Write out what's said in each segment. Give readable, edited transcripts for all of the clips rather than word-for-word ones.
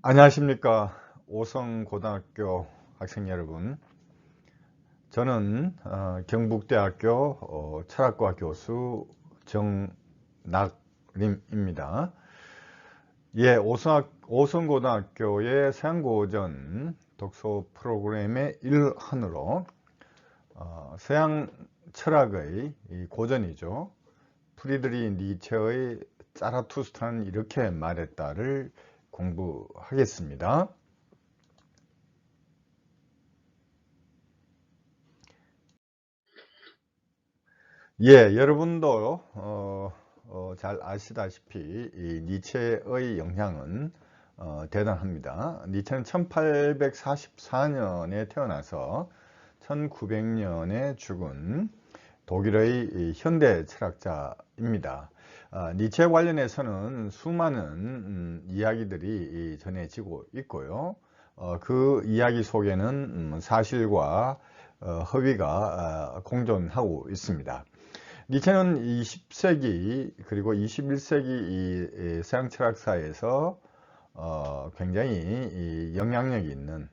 안녕하십니까. 오성고등학교 학생 여러분. 저는 경북대학교 철학과 교수 정낙림입니다. 예, 오성고등학교의 서양고전 독서 프로그램의 일환으로 서양 철학의 이 고전이죠. 프리드리 니체의 자라투스트라는 이렇게 말했다를 공부하겠습니다. 예, 여러분도 잘 아시다시피 이 니체의 영향은 대단합니다. 니체는 1844년에 태어나서 1900년에 죽은 독일의 이 현대 철학자입니다. 니체 관련해서는 수많은 이야기들이 전해지고 있고요. 그 이야기 속에는 사실과 허위가 공존하고 있습니다. 니체는 20세기 그리고 21세기 이 서양 철학사에서 굉장히 영향력이 있는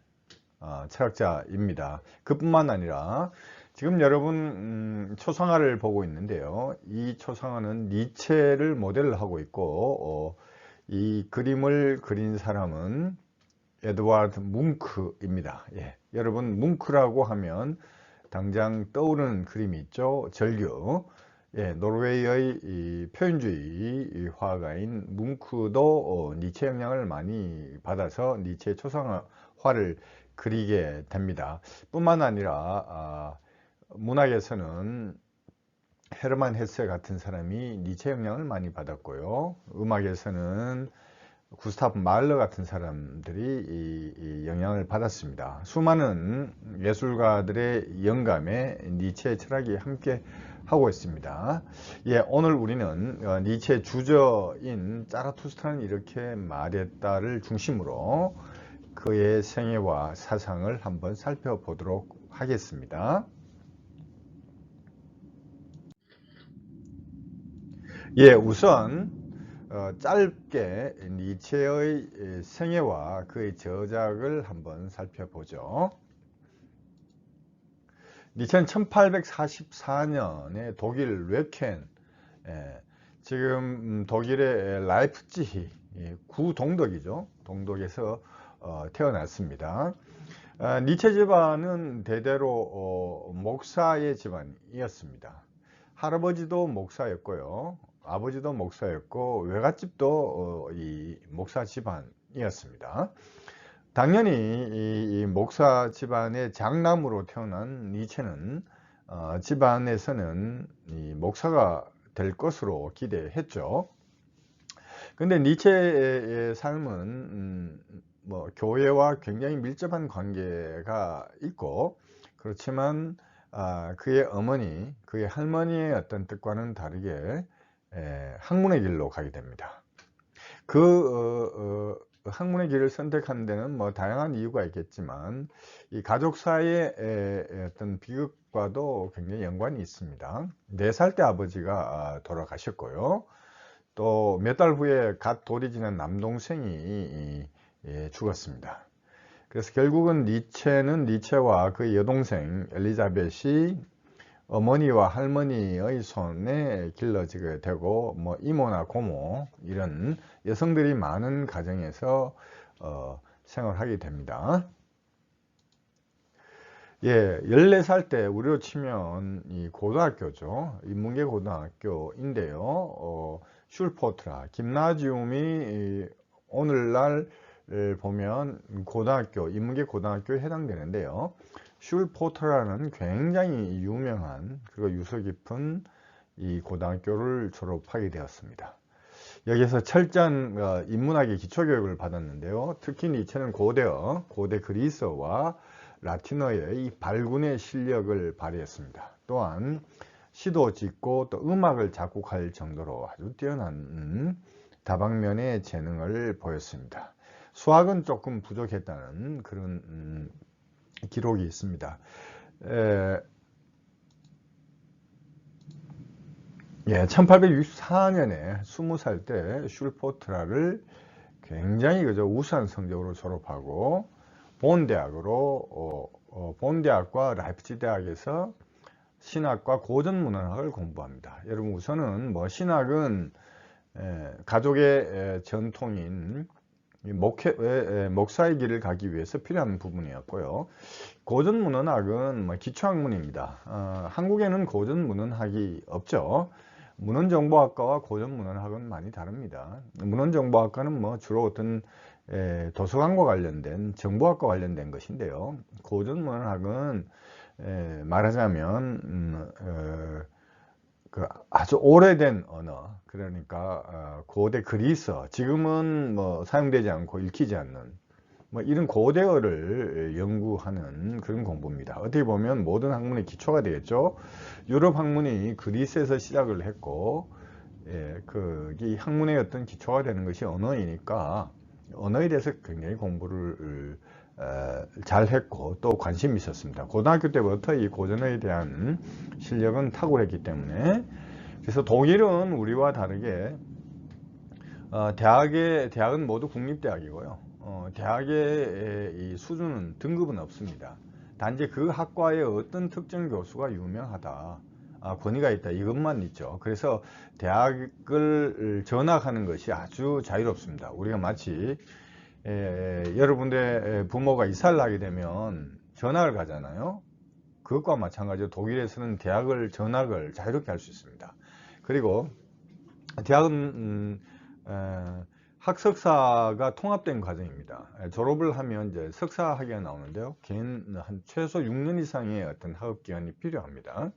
철학자입니다. 그뿐만 아니라 지금 여러분 초상화를 보고 있는데요. 이 초상화는 니체를 모델로 하고 있고 이 그림을 그린 사람은 에드와르드 뭉크입니다. 예, 여러분 뭉크라고 하면 당장 떠오르는 그림이 있죠. 절규. 예, 노르웨이의 이 표현주의 화가인 뭉크도 니체 영향을 많이 받아서 니체 초상화를 그리게 됩니다. 뿐만 아니라 문학에서는 헤르만 헤세 같은 사람이 니체 영향을 많이 받았고요. 음악에서는 구스타프 말러 같은 사람들이 이 영향을 받았습니다. 수많은 예술가들의 영감에 니체의 철학이 함께 하고 있습니다. 예, 오늘 우리는 니체의 주저인 자라투스트라는 이렇게 말했다를 중심으로 그의 생애와 사상을 한번 살펴보도록 하겠습니다. 예, 우선 짧게 니체의 생애와 그의 저작을 한번 살펴보죠. 니체는 1844년에 독일 웨켄, 지금 독일의 라이프치히 구동독이죠. 동독에서 태어났습니다. 니체 집안은 대대로 목사의 집안이었습니다. 할아버지도 목사였고요. 아버지도 목사였고 외갓집도 이 목사 집안이었습니다. 당연히 이 목사 집안의 장남으로 태어난 니체는 집안에서는 이 목사가 될 것으로 기대했죠. 근데 니체의 삶은 뭐 교회와 굉장히 밀접한 관계가 있고 그렇지만 그의 어머니, 그의 할머니의 어떤 뜻과는 다르게 학문의 길로 가게 됩니다. 그 학문의 길을 선택한 데는 뭐 다양한 이유가 있겠지만 이 가족 사이의 어떤 비극과도 굉장히 연관이 있습니다. 4살 때 아버지가 돌아가셨고요. 또 몇 달 후에 갓 돌이 지난 남동생이 죽었습니다. 그래서 결국은 니체는 니체와 그의 여동생 엘리자벳이 어머니와 할머니의 손에 길러지게 되고 뭐 이모나 고모 이런 여성들이 많은 가정에서 생활하게 됩니다. 예, 14살 때 우리로 치면 이 고등학교죠. 인문계 고등학교인데요. 슐포트라 김나지움이 오늘날 보면 고등학교, 인문계 고등학교에 해당되는데요. 슐포트라는 굉장히 유명한 그리고 유서 깊은 이 고등학교를 졸업하게 되었습니다. 여기서 철저한 인문학의 기초교육을 받았는데요. 특히 니체는 고대어, 고대 그리스어와 라틴어의 이 발군의 실력을 발휘했습니다. 또한 시도 짓고 또 음악을 작곡할 정도로 아주 뛰어난 다방면의 재능을 보였습니다. 수학은 조금 부족했다는 그런 기록이 있습니다. 예, 1864년에 20살 때 슐포트라를 굉장히 그저 우수한 성적으로 졸업하고 본대학으로 본대학과 라이프치히 대학에서 신학과 고전문헌학을 공부합니다. 여러분 우선은 뭐 신학은 가족의 전통인 목사의 길을 가기 위해서 필요한 부분이었고요. 고전문헌학은 뭐 기초학문입니다. 한국에는 고전문헌학이 없죠. 문헌정보학과와 고전문헌학은 많이 다릅니다. 문헌정보학과는 뭐 주로 어떤 도서관과 관련된 정보학과 관련된 것인데요. 고전문헌학은 말하자면 그 아주 오래된 언어, 그러니까 고대 그리스어, 지금은 뭐 사용되지 않고 읽히지 않는 뭐 이런 고대어를 연구하는 그런 공부입니다. 어떻게 보면 모든 학문의 기초가 되겠죠. 유럽 학문이 그리스에서 시작을 했고, 이 학문의 어떤 기초가 되는 것이 언어이니까 언어에 대해서 굉장히 공부를 잘 했고 또 관심이 있었습니다. 고등학교 때부터 이 고전어에 대한 실력은 탁월했기 때문에. 그래서 독일은 우리와 다르게 대학은 모두 국립대학이고요. 대학의 이 수준은 등급은 없습니다. 단지 그 학과의 어떤 특정 교수가 유명하다, 권위가 있다, 이것만 있죠. 그래서 대학을 전학하는 것이 아주 자유롭습니다. 우리가 마치 여러분의 부모가 이사를 하게 되면 전학을 가잖아요. 그것과 마찬가지로 독일에서는 대학을 전학을 자유롭게 할 수 있습니다. 그리고 대학은 학석사가 통합된 과정입니다. 졸업을 하면 이제 석사 학위가 나오는데요. 한 최소 6년 이상의 어떤 학업 기간이 필요합니다.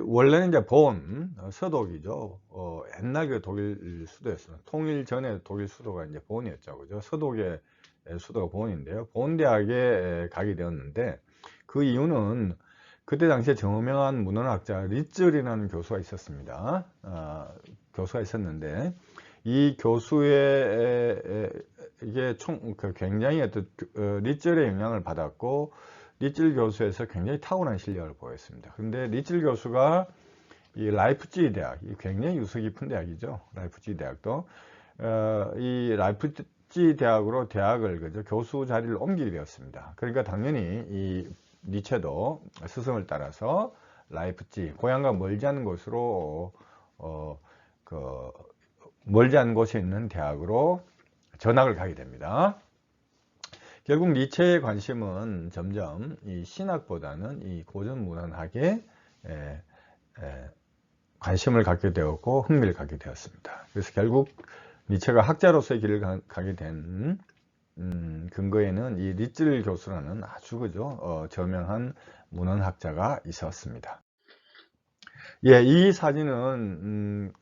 원래는 이제 서독이죠. 옛날 그 독일 수도였어요. 통일 전에 독일 수도가 이제 본이었죠. 그죠? 서독의 수도가 본인데요. 본대학에 가게 되었는데, 그 이유는 그때 당시에 저명한 문헌학자 리즐이라는 교수가 있었습니다. 교수가 있었는데, 이 교수의 이게 굉장히 어떤 리즐의 영향을 받았고, 리즐 교수에서 굉장히 탁월한 실력을 보였습니다. 근데 리즐 교수가 이 라이프치히 대학, 굉장히 유서 깊은 대학이죠. 라이프치히 대학도 이 라이프치히 대학으로 대학을 교수 자리를 옮기게 되었습니다. 그러니까 당연히 이 니체도 스승을 따라서 라이프치히, 고향과 멀지 않은 곳으로 멀지 않은 곳에 있는 대학으로 전학을 가게 됩니다. 결국 니체의 관심은 점점 이 신학보다는 이 고전문헌학에 관심을 갖게 되었고 흥미를 갖게 되었습니다. 그래서 결국 니체가 학자로서의 길을 가게 된 근거에는 이 리즐 교수라는 아주 저명한 문헌학자가 있었습니다. 예, 이 사진은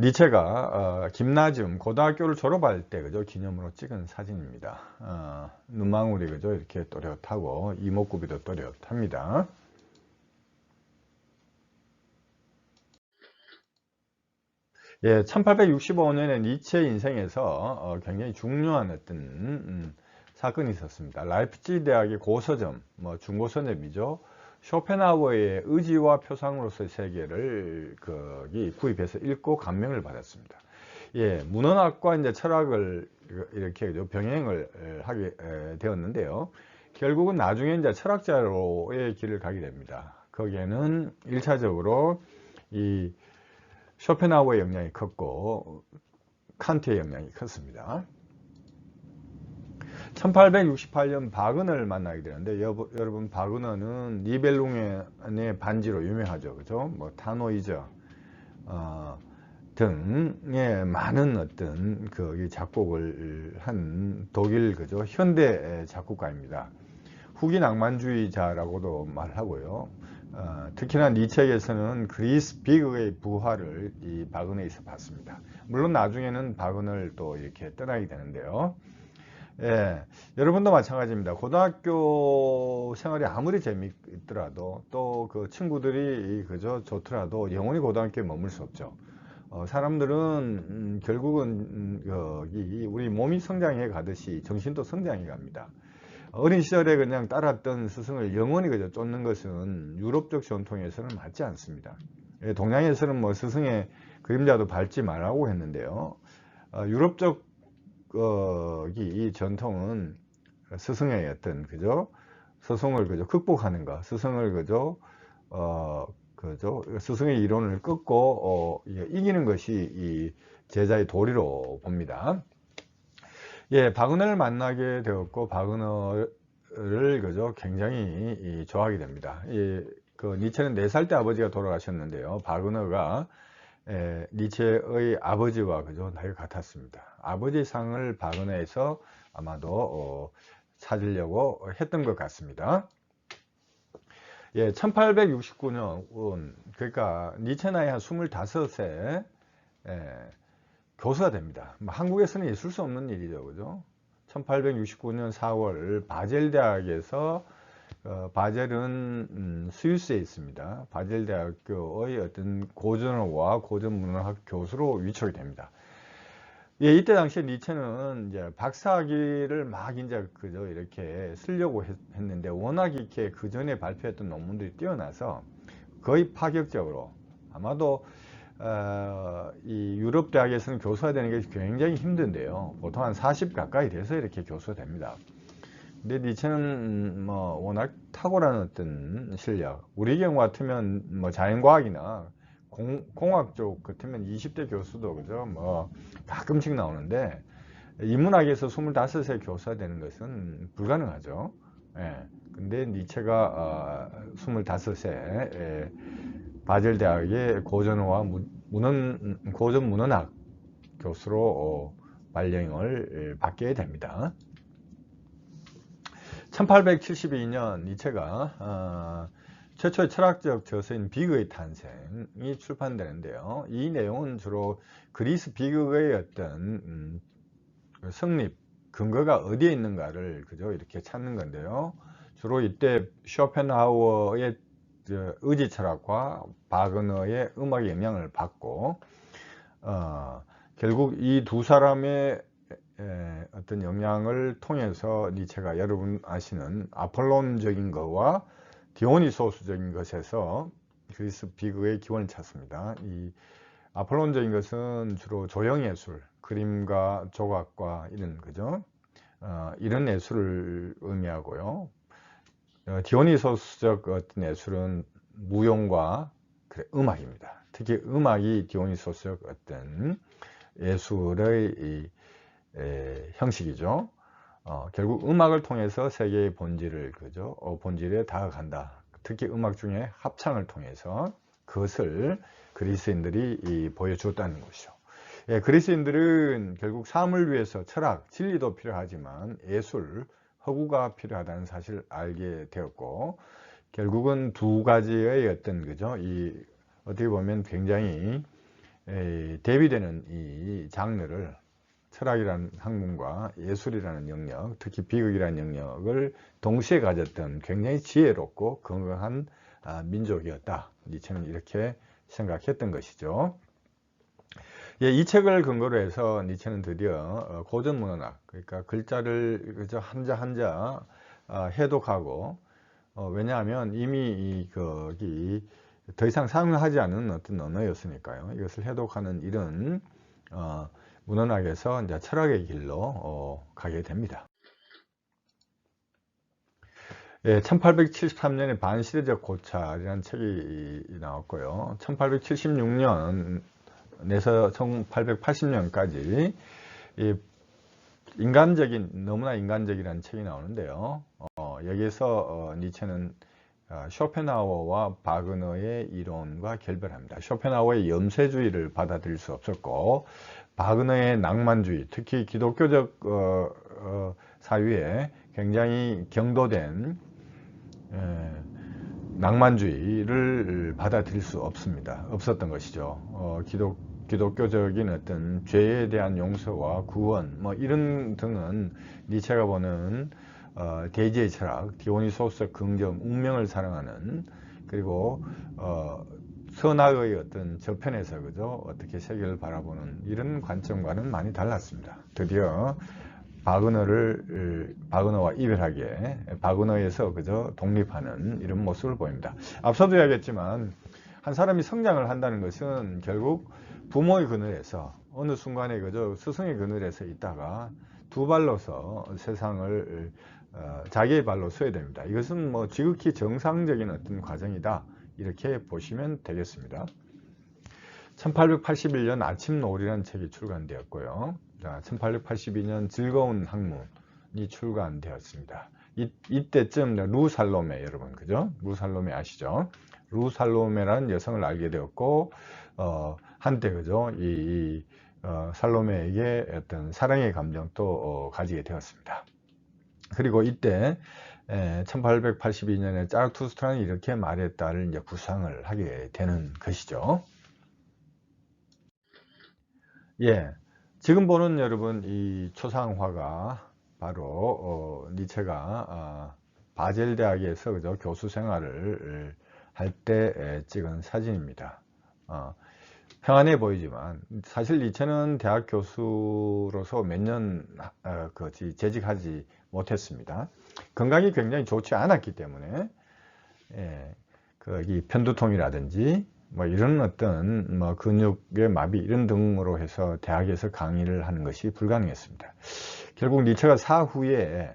니체가 김나지움 고등학교를 졸업할 때 기념으로 찍은 사진입니다. 눈망울이 이렇게 또렷하고 이목구비도 또렷합니다. 예, 1865년에 니체 인생에서 굉장히 중요한 어떤 사건이 있었습니다. 라이프치히 대학의 고서점, 중고서점이죠. 쇼펜하우어의 의지와 표상으로서의 세계를 구입해서 읽고 감명을 받았습니다. 예, 문헌학과 이제 철학을 이렇게 병행을 하게 되었는데요. 결국은 나중에 이제 철학자로의 길을 가게 됩니다. 거기에는 1차적으로 이 쇼펜하우어의 영향이 컸고 칸트의 영향이 컸습니다. 1868년 바그너를 만나게 되는데, 여러분 바그너는 니벨룽의 반지로 유명하죠. 그죠? 타노이저 등의 많은 어떤 작곡을 한 독일 현대 작곡가입니다. 후기 낭만주의자라고도 말하고요. 특히나 니체에서는 그리스 비극의 부활을 이 바그너에서 봤습니다. 물론 나중에는 바그너를 또 이렇게 떠나게 되는데요. 예, 여러분도 마찬가지입니다. 고등학교 생활이 아무리 재미있더라도 또 친구들이 좋더라도 영원히 고등학교에 머물 수 없죠. 사람들은 결국은 우리 몸이 성장해 가듯이 정신도 성장해 갑니다. 어린 시절에 그냥 따랐던 스승을 영원히 쫓는 것은 유럽적 전통에서는 맞지 않습니다. 동양에서는 뭐 스승의 그림자도 밟지 말라고 했는데요. 유럽적 이 전통은 스승의 어떤 그죠? 스승을 그죠 극복하는 것, 스승을 그죠 스승의 이론을 끊고 이기는 것이 이 제자의 도리로 봅니다. 예, 바그너를 만나게 되었고 바그너를 그죠 굉장히 좋아하게 됩니다. 그 니체는 4살 때 아버지가 돌아가셨는데요. 바그너가 니체의 아버지와 그죠 나이가 같았습니다. 아버지 상을 바그너에서 아마도 찾으려고 했던 것 같습니다. 예, 1869년 그러니까 니체 나이 한 25세 교수가 됩니다. 한국에서는 있을 수 없는 일이죠, 그죠? 1869년 4월 바젤 대학에서 바젤은 스위스에 있습니다. 바젤 대학교의 어떤 고전어와 고전문학 교수로 위촉이 됩니다. 예, 이때 당시에 니체는 이제 박사학위를 막 이제 그저 이렇게 쓰려고 했는데 워낙 이렇게 그 전에 발표했던 논문들이 뛰어나서 거의 파격적으로 아마도 이 유럽 대학에서는 교수가 되는 게 굉장히 힘든데요. 보통 한 40 가까이 돼서 이렇게 교수가 됩니다. 근데 니체는 뭐 워낙 탁월한 어떤 실력, 우리 경우 같으면 뭐 자연과학이나 공학 쪽 같으면 20대 교수도 그죠 뭐 가끔씩 나오는데 인문학에서 25세 교수가 되는 것은 불가능하죠. 예. 근데 니체가 25세 바젤 대학의 고전어와 고전 문헌학 교수로 발령을 받게 됩니다. 1872년 니체가 최초의 철학적 저서인 비극의 탄생이 출판되는데요. 이 내용은 주로 그리스 비극의 어떤 성립 근거가 어디에 있는가를 그저 이렇게 찾는 건데요. 주로 이때 쇼펜하우어의 의지 철학과 바그너의 음악의 영향을 받고 결국 이 두 사람의 어떤 영향을 통해서 니체가 여러분 아시는 아폴론적인 것과 디오니소스적인 것에서 그리스 비극의 기원을 찾습니다. 이 아폴론적인 것은 주로 조형예술, 그림과 조각과 이런 그죠? 이런 예술을 의미하고요. 디오니소스적 어떤 예술은 무용과 음악입니다. 특히 음악이 디오니소스적 어떤 예술의 형식이죠. 결국 음악을 통해서 세계의 본질을 그죠? 본질에 다가간다. 특히 음악 중에 합창을 통해서 그것을 그리스인들이 보여주었다는 것이죠. 예, 그리스인들은 결국 삶을 위해서 철학, 진리도 필요하지만 예술, 허구가 필요하다는 사실을 알게 되었고 결국은 두 가지의 어떤 그죠? 어떻게 보면 굉장히 대비되는 이 장르를 철학이라는 학문과 예술이라는 영역, 특히 비극이라는 영역을 동시에 가졌던 굉장히 지혜롭고 건강한 민족이었다. 니체는 이렇게 생각했던 것이죠. 예, 이 책을 근거로 해서 니체는 드디어 고전문헌학, 그러니까 글자를 그저 한자 한자 해독하고 왜냐하면 이미 거기 더 이상 사용하지 않은 어떤 언어였으니까요. 이것을 해독하는 이런 문헌학에서 이제 철학의 길로 가게 됩니다. 예, 1873년에 반시대적 고찰이라는 책이 나왔고요. 1876년에서 1880년까지 너무나 인간적이라는 책이 나오는데요. 여기에서 니체는 쇼펜하우어와 바그너의 이론과 결별합니다. 쇼펜하우어의 염세주의를 받아들일 수 없었고 바그너의 낭만주의, 특히 기독교적 사유에 굉장히 경도된 낭만주의를 받아들일 수 없었던 것이죠. 기독교적인 어떤 죄에 대한 용서와 구원 뭐 이런 등은 니체가 보는 대지의 철학, 디오니소스 긍정, 운명을 사랑하는 그리고 선악의 어떤 저편에서 그죠 어떻게 세계를 바라보는 이런 관점과는 많이 달랐습니다. 드디어 바그너와 이별하게 바그너에서 그저 독립하는 이런 모습을 보입니다. 앞서도 이야기했지만 한 사람이 성장을 한다는 것은 결국 부모의 그늘에서 어느 순간에 그저 스승의 그늘에서 있다가 두 발로서 세상을 자기의 발로 서야 됩니다. 이것은 뭐 지극히 정상적인 어떤 과정이다, 이렇게 보시면 되겠습니다. 1881년 아침노을이라는 책이 출간되었고요. 1882년 즐거운 학문이 출간되었습니다. 이때쯤 루 살로메, 여러분 그죠? 루 살로메 아시죠? 루 살로메라는 여성을 알게 되었고, 한때 그죠? 살로메에게 어떤 사랑의 감정도 가지게 되었습니다. 그리고 이때 1882년에 자르투스트라는 이렇게 말했다를 이제 구상을 하게 되는 것이죠. 예, 지금 보는 여러분 이 초상화가 바로 니체가 바젤 대학에서 그죠? 교수 생활을 할 때 찍은 사진입니다. 평안해 보이지만 사실 니체는 대학 교수로서 몇 년 재직하지 못했습니다. 건강이 굉장히 좋지 않았기 때문에 이 편두통이라든지 뭐 이런 어떤 뭐 근육의 마비 이런 등으로 해서 대학에서 강의를 하는 것이 불가능했습니다. 결국 니체가 사후에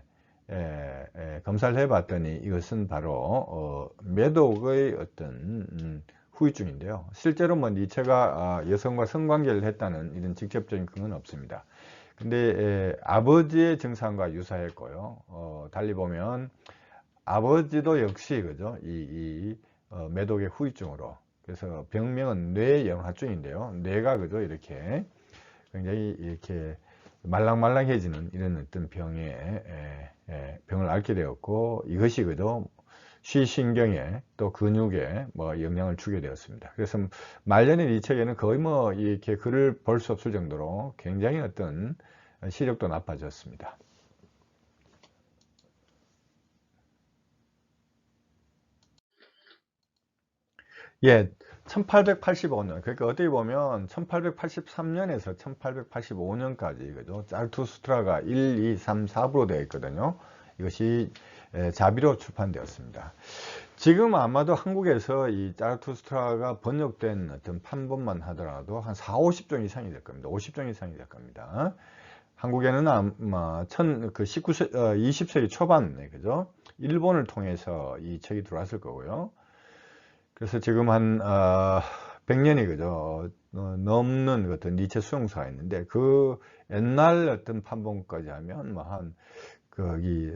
검사를 해봤더니 이것은 바로 매독의 어떤 후유증인데요. 실제로 뭐 니체가 여성과 성관계를 했다는 이런 직접적인 근거는 없습니다. 근데 아버지의 증상과 유사했고요. 달리 보면 아버지도 역시 그죠? 매독의 후유증으로, 그래서 병명은 뇌영화증인데요. 뇌가 그죠? 이렇게 굉장히 이렇게 말랑말랑해지는 이런 어떤 병을 앓게 되었고, 이것이 그죠? 시신경에 또 근육에 뭐 영향을 주게 되었습니다. 그래서 말년의 이 책에는 거의 뭐 이렇게 글을 볼 수 없을 정도로 굉장히 어떤 시력도 나빠졌습니다. 예, 1885년, 그러니까 어떻게 보면 1883년에서 1885년까지 그죠? 자르투스트라가 1, 2, 3, 4부로 되어 있거든요. 이것이 자비로 출판되었습니다. 지금 아마도 한국에서 이 자르투스트라가 번역된 어떤 판본만 하더라도 한 4, 50종 이상이 될 겁니다. 50종 이상이 될 겁니다. 한국에는 아마 20세기 초반에 그죠? 일본을 통해서 이 책이 들어왔을 거고요. 그래서 지금 한 100년이 그죠? 넘는 어떤 니체 수용소가 있는데, 그 옛날 어떤 판본까지 하면 뭐 한 거기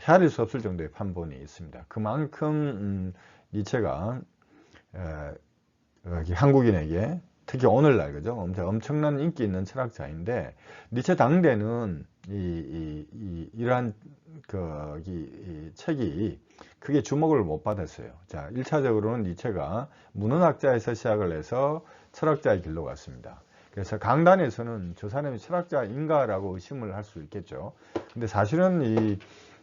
헤아릴 수 없을 정도의 판본이 있습니다. 그만큼 니체가 한국인에게 특히 오늘날 그죠? 엄청난 인기 있는 철학자인데, 니체 당대는 이러한 이 책이 크게 주목을 못 받았어요. 자, 1차적으로는 니체가 문헌학자에서 시작을 해서 철학자의 길로 갔습니다. 그래서 강단에서는 저 사람이 철학자인가라고 의심을 할 수 있겠죠. 근데 사실은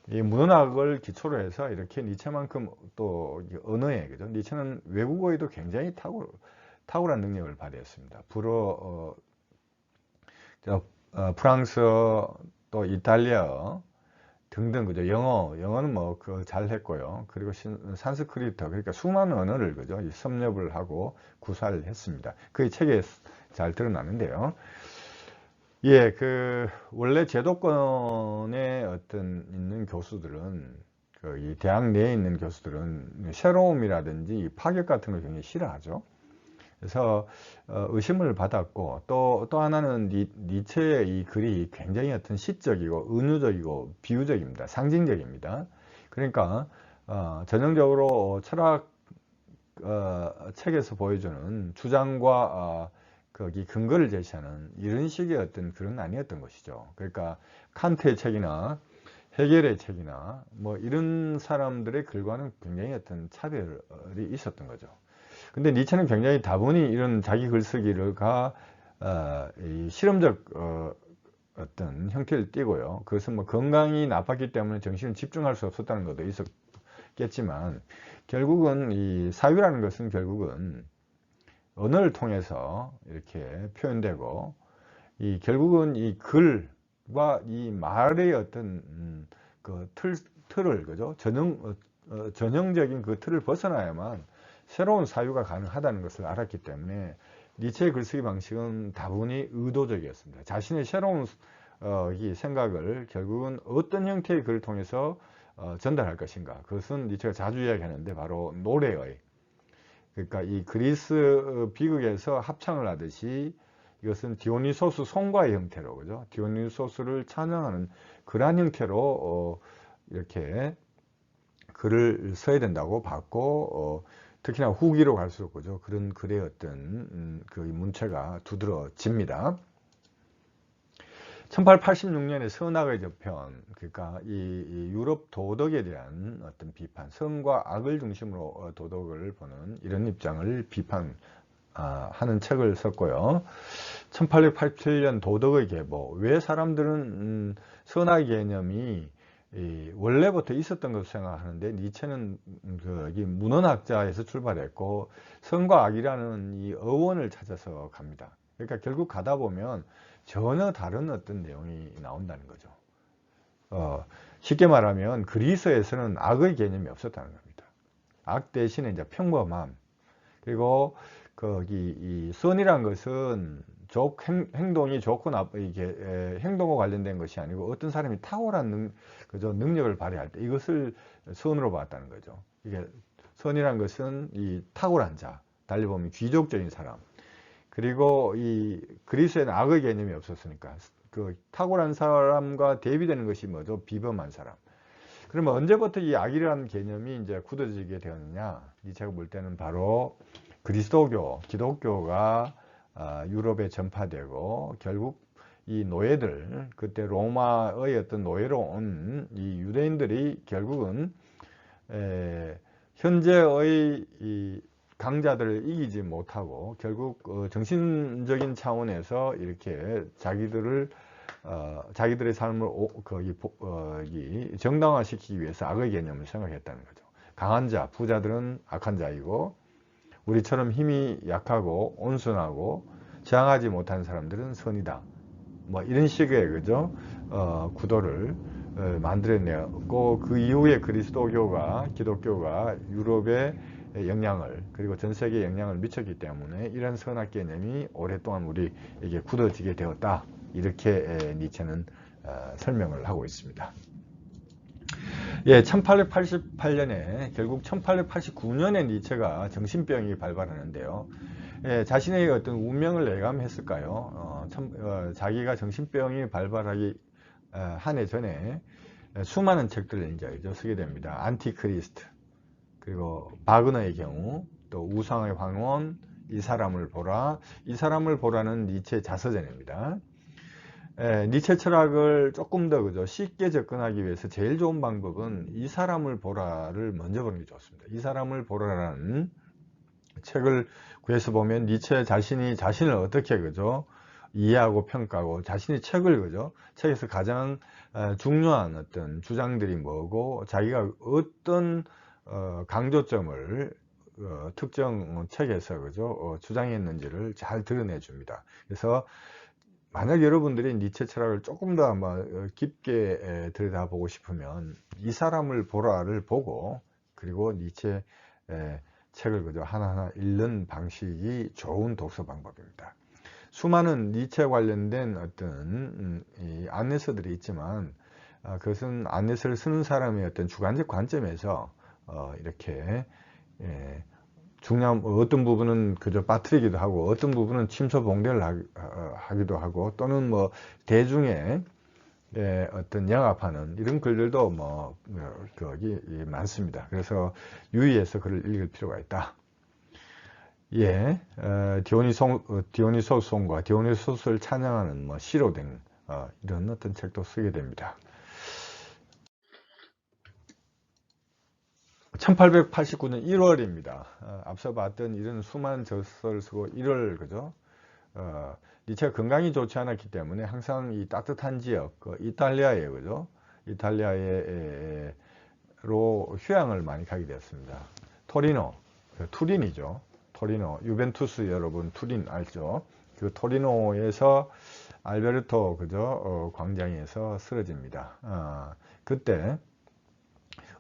이 문헌학을 기초로 해서 이렇게 니체만큼 또 언어에 그죠? 니체는 외국어에도 굉장히 탁월한 능력을 발휘했습니다. 프랑스어, 또 이탈리아어 등등 그죠? 영어는 뭐 잘 했고요. 그리고 산스크리트, 그러니까 수많은 언어를 그죠? 섭렵을 하고 구사를 했습니다. 그게 책에 잘 드러나는데요. 예, 원래 제도권에 있는 교수들은, 이 대학 내에 있는 교수들은 새로움이라든지 파격 같은 걸 굉장히 싫어하죠. 그래서 의심을 받았고, 또 하나는 니체의 이 글이 굉장히 어떤 시적이고 은유적이고 비유적입니다. 상징적입니다. 그러니까 전형적으로 철학 책에서 보여주는 주장과 거기 근거를 제시하는 이런 식의 어떤 글은 아니었던 것이죠. 그러니까 칸트의 책이나 헤겔의 책이나 뭐 이런 사람들의 글과는 굉장히 어떤 차별이 있었던 거죠. 근데 니체는 굉장히 다분히 이런 자기 글쓰기가 실험적 어떤 형태를 띠고요. 그것은 뭐 건강이 나빴기 때문에 정신을 집중할 수 없었다는 것도 있었겠지만, 결국은 이 사유라는 것은 결국은 언어를 통해서 이렇게 표현되고, 결국은 이 글과 이 말의 어떤 그 틀을 그죠? 전형적인 그 틀을 벗어나야만 새로운 사유가 가능하다는 것을 알았기 때문에 니체의 글쓰기 방식은 다분히 의도적이었습니다. 자신의 새로운 이 생각을 결국은 어떤 형태의 글을 통해서 전달할 것인가. 그것은 니체가 자주 이야기하는데 바로 노래의, 그러니까 이 그리스 비극에서 합창을 하듯이 이것은 디오니소스 송가의 형태로, 그죠? 디오니소스를 찬양하는 그러한 형태로 이렇게 글을 써야 된다고 봤고, 특히나 후기로 갈수록, 그죠? 그런 글의 어떤 그 문체가 두드러집니다. 1886년에 선악의 저편, 그러니까 이 유럽 도덕에 대한 어떤 비판, 선과 악을 중심으로 도덕을 보는 이런 입장을 비판하는 책을 썼고요. 1887년 도덕의 계보, 왜 사람들은 선악의 개념이 원래부터 있었던 것으로 생각하는데 니체는 이 문헌학자에서 출발했고 선과 악이라는 이 어원을 찾아서 갑니다. 그러니까 결국 가다 보면 전혀 다른 어떤 내용이 나온다는 거죠. 쉽게 말하면 그리스에서는 악의 개념이 없었다는 겁니다. 악 대신에 이제 평범함, 그리고 거기 이 선이란 것은 행동이 좋고 나쁘, 이게 행동과 관련된 것이 아니고 어떤 사람이 탁월한 능력을 발휘할 때 이것을 선으로 봤다는 거죠. 이게 선이란 것은 이 탁월한 자, 달리 보면 귀족적인 사람. 그리고 이 그리스에는 악의 개념이 없었으니까 그 탁월한 사람과 대비되는 것이 뭐죠? 비범한 사람. 그러면 언제부터 이 악이라는 개념이 이제 굳어지게 되었느냐? 니체가 볼 때는 바로 그리스도교, 기독교가 유럽에 전파되고 결국 이 노예들, 그때 로마의 어떤 노예로 온 이 유대인들이 결국은 현재의 이 강자들을 이기지 못하고 결국 정신적인 차원에서 이렇게 자기들의 삶을 정당화시키기 위해서 악의 개념을 생각했다는 거죠. 강한 자, 부자들은 악한 자이고 우리처럼 힘이 약하고 온순하고 저항하지 못한 사람들은 선이다. 뭐 이런 식의 그죠? 구도를 만들어내고 그 이후에 그리스도교가 기독교가 유럽에 영향을 그리고 전 세계에 영향을 미쳤기 때문에 이런 선악 개념이 오랫동안 우리에게 굳어지게 되었다. 이렇게 니체는 설명을 하고 있습니다. 예, 1888년에 결국 1889년에 니체가 정신병이 발발하는데요. 예, 자신의 어떤 운명을 예감했을까요? 자기가 정신병이 발발하기 한 해 전에 수많은 책들을 이제 쓰게 됩니다. 안티크리스트, 그리고 바그너의 경우, 또 우상의 황혼, 이 사람을 보라. 이 사람을 보라는 니체 자서전입니다. 니체 철학을 조금 더 그죠 쉽게 접근하기 위해서 제일 좋은 방법은 이 사람을 보라를 먼저 보는 게 좋습니다. 이 사람을 보라라는 책을 구해서 보면 니체 자신이 자신을 어떻게 그죠 이해하고 평가하고 자신의 책을 그죠 책에서 가장 중요한 어떤 주장들이 뭐고 자기가 어떤 강조점을 특정 책에서 그죠 주장했는지를 잘 드러내 줍니다. 그래서 만약 여러분들이 니체 철학을 조금 더 깊게 들여다보고 싶으면 이 사람을 보라를 보고 그리고 니체 책을 그저 하나하나 읽는 방식이 좋은 독서 방법입니다. 수많은 니체 관련된 어떤 이 안내서들이 있지만 그것은 안내서를 쓰는 사람의 어떤 주관적 관점에서 이렇게 중요한 어떤 부분은 그저 빠뜨리기도 하고 어떤 부분은 침소봉대를 하기도 하고 또는 뭐 대중의 어떤 영합하는 이런 글들도 뭐 거기 많습니다. 그래서 유의해서 글을 읽을 필요가 있다. 예, 디오니소스송과 디오니소스를 찬양하는 뭐 시로 된 이런 어떤 책도 쓰게 됩니다. 1889년 1월입니다. 앞서 봤던 이런 수많은 저서를 쓰고 1월 그죠? 니체가 건강이 좋지 않았기 때문에 항상 이 따뜻한 지역, 이탈리아에 그죠? 이탈리아로 휴양을 많이 가게 되었습니다. 토리노, 투린이죠. 토리노, 유벤투스 여러분 투린 알죠? 그 토리노에서 알베르토 그죠? 광장에서 쓰러집니다. 그때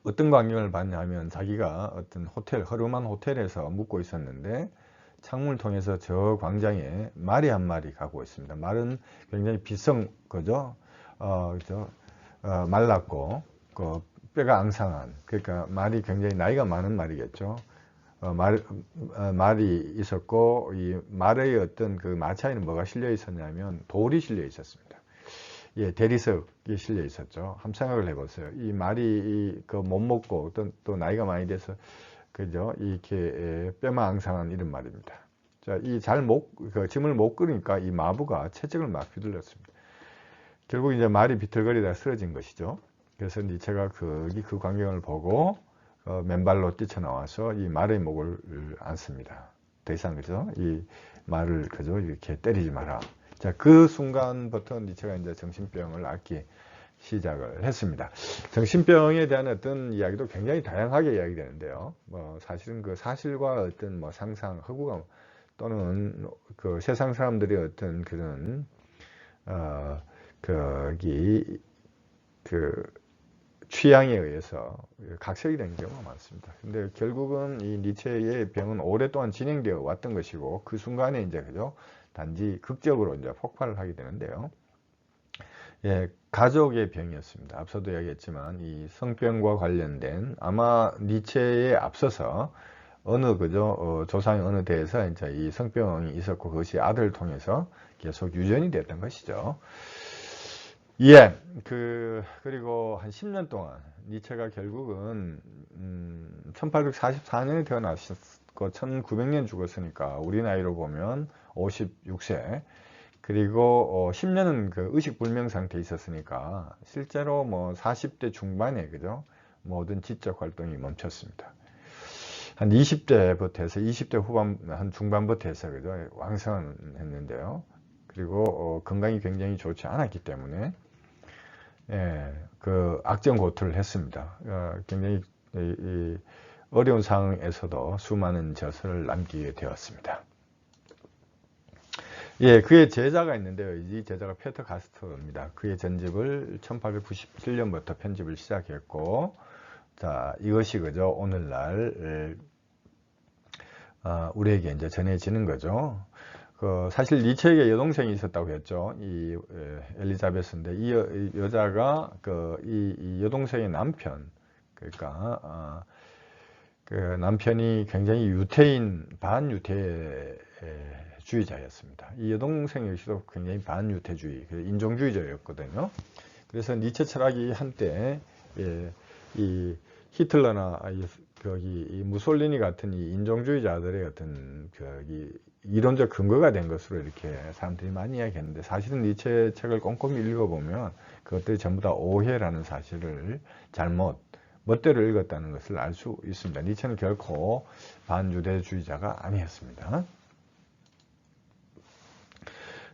어떤 광경을 봤냐면 자기가 어떤 호텔, 허름한 호텔에서 묵고 있었는데 창문을 통해서 저 광장에 말이 한 마리 가고 있습니다. 말은 굉장히 비성 거죠. 말랐고 그 뼈가 앙상한, 그러니까 말이 굉장히 나이가 많은 말이겠죠. 말이 있었고 이 말의 어떤 그 마차에는 뭐가 실려 있었냐면 돌이 실려 있었습니다. 예, 대리석이 실려 있었죠. 한번 생각을 해보세요. 이 말이 그 못 먹고 또 나이가 많이 돼서 그죠? 이렇게 뼈만 앙상한 이런 말입니다. 자, 이 그 짐을 못 끄니까 이 마부가 채찍을 막 휘둘렀습니다. 결국 이제 말이 비틀거리다 쓰러진 것이죠. 그래서 니체가 그 광경을 보고 맨발로 뛰쳐나와서 이 말의 목을 안습니다. 더 이상 그죠? 이 말을 그죠? 이렇게 때리지 마라. 자, 그 순간부터 니체가 이제 정신병을 앓기 시작을 했습니다. 정신병에 대한 어떤 이야기도 굉장히 다양하게 이야기되는데요. 뭐 사실은 그 사실과 어떤 뭐 상상, 허구감 또는 그 세상 사람들의 어떤 그런 그 취향에 의해서 각색이 되는 경우가 많습니다. 근데 결국은 이 니체의 병은 오랫동안 진행되어 왔던 것이고 그 순간에 이제 그죠? 단지 극적으로 이제 폭발을 하게 되는데요. 예, 가족의 병이었습니다. 앞서도 이야기했지만 이 성병과 관련된 아마 니체에 앞서서 어느 그죠? 조상의 어느 대에서 이제 이 성병이 있었고 그것이 아들을 통해서 계속 유전이 됐던 것이죠. 예, 그리고 한 10년 동안 니체가 결국은 1844년에 태어났고 1900년 죽었으니까 우리 나이로 보면 56세. 그리고 10년은 그 의식불명 상태에 있었으니까 실제로 뭐 40대 중반에 그죠? 모든 지적 활동이 멈췄습니다. 한 20대부터 해서 20대 후반, 한 중반부터 해서 그죠? 왕성했는데요. 그리고 건강이 굉장히 좋지 않았기 때문에 예, 그 악전고투를 했습니다. 굉장히 어려운 상황에서도 수많은 저서를 남기게 되었습니다. 예, 그의 제자가 있는데요. 이 제자가 페터 가스터입니다. 그의 전집을 1897년부터 편집을 시작했고, 자, 이것이 그죠? 오늘날 우리에게 이제 전해지는 거죠. 사실 니체에게 여동생이 있었다고 했죠. 이 엘리자베스인데 이 여자가 이 여동생의 남편, 그러니까 그 남편이 굉장히 유태인 반유태주의자였습니다. 이 여동생 역시도 굉장히 반유태주의, 인종주의자였거든요. 그래서 니체 철학이 한때 이 히틀러나 이 무솔리니 같은 이 인종주의자들의 어떤 이론적 근거가 된 것으로 이렇게 사람들이 많이 이야기했는데 사실은 니체 책을 꼼꼼히 읽어보면 그것들이 전부 다 오해라는 사실을 멋대로 읽었다는 것을 알 수 있습니다. 니체는 결코 반유대주의자가 아니었습니다.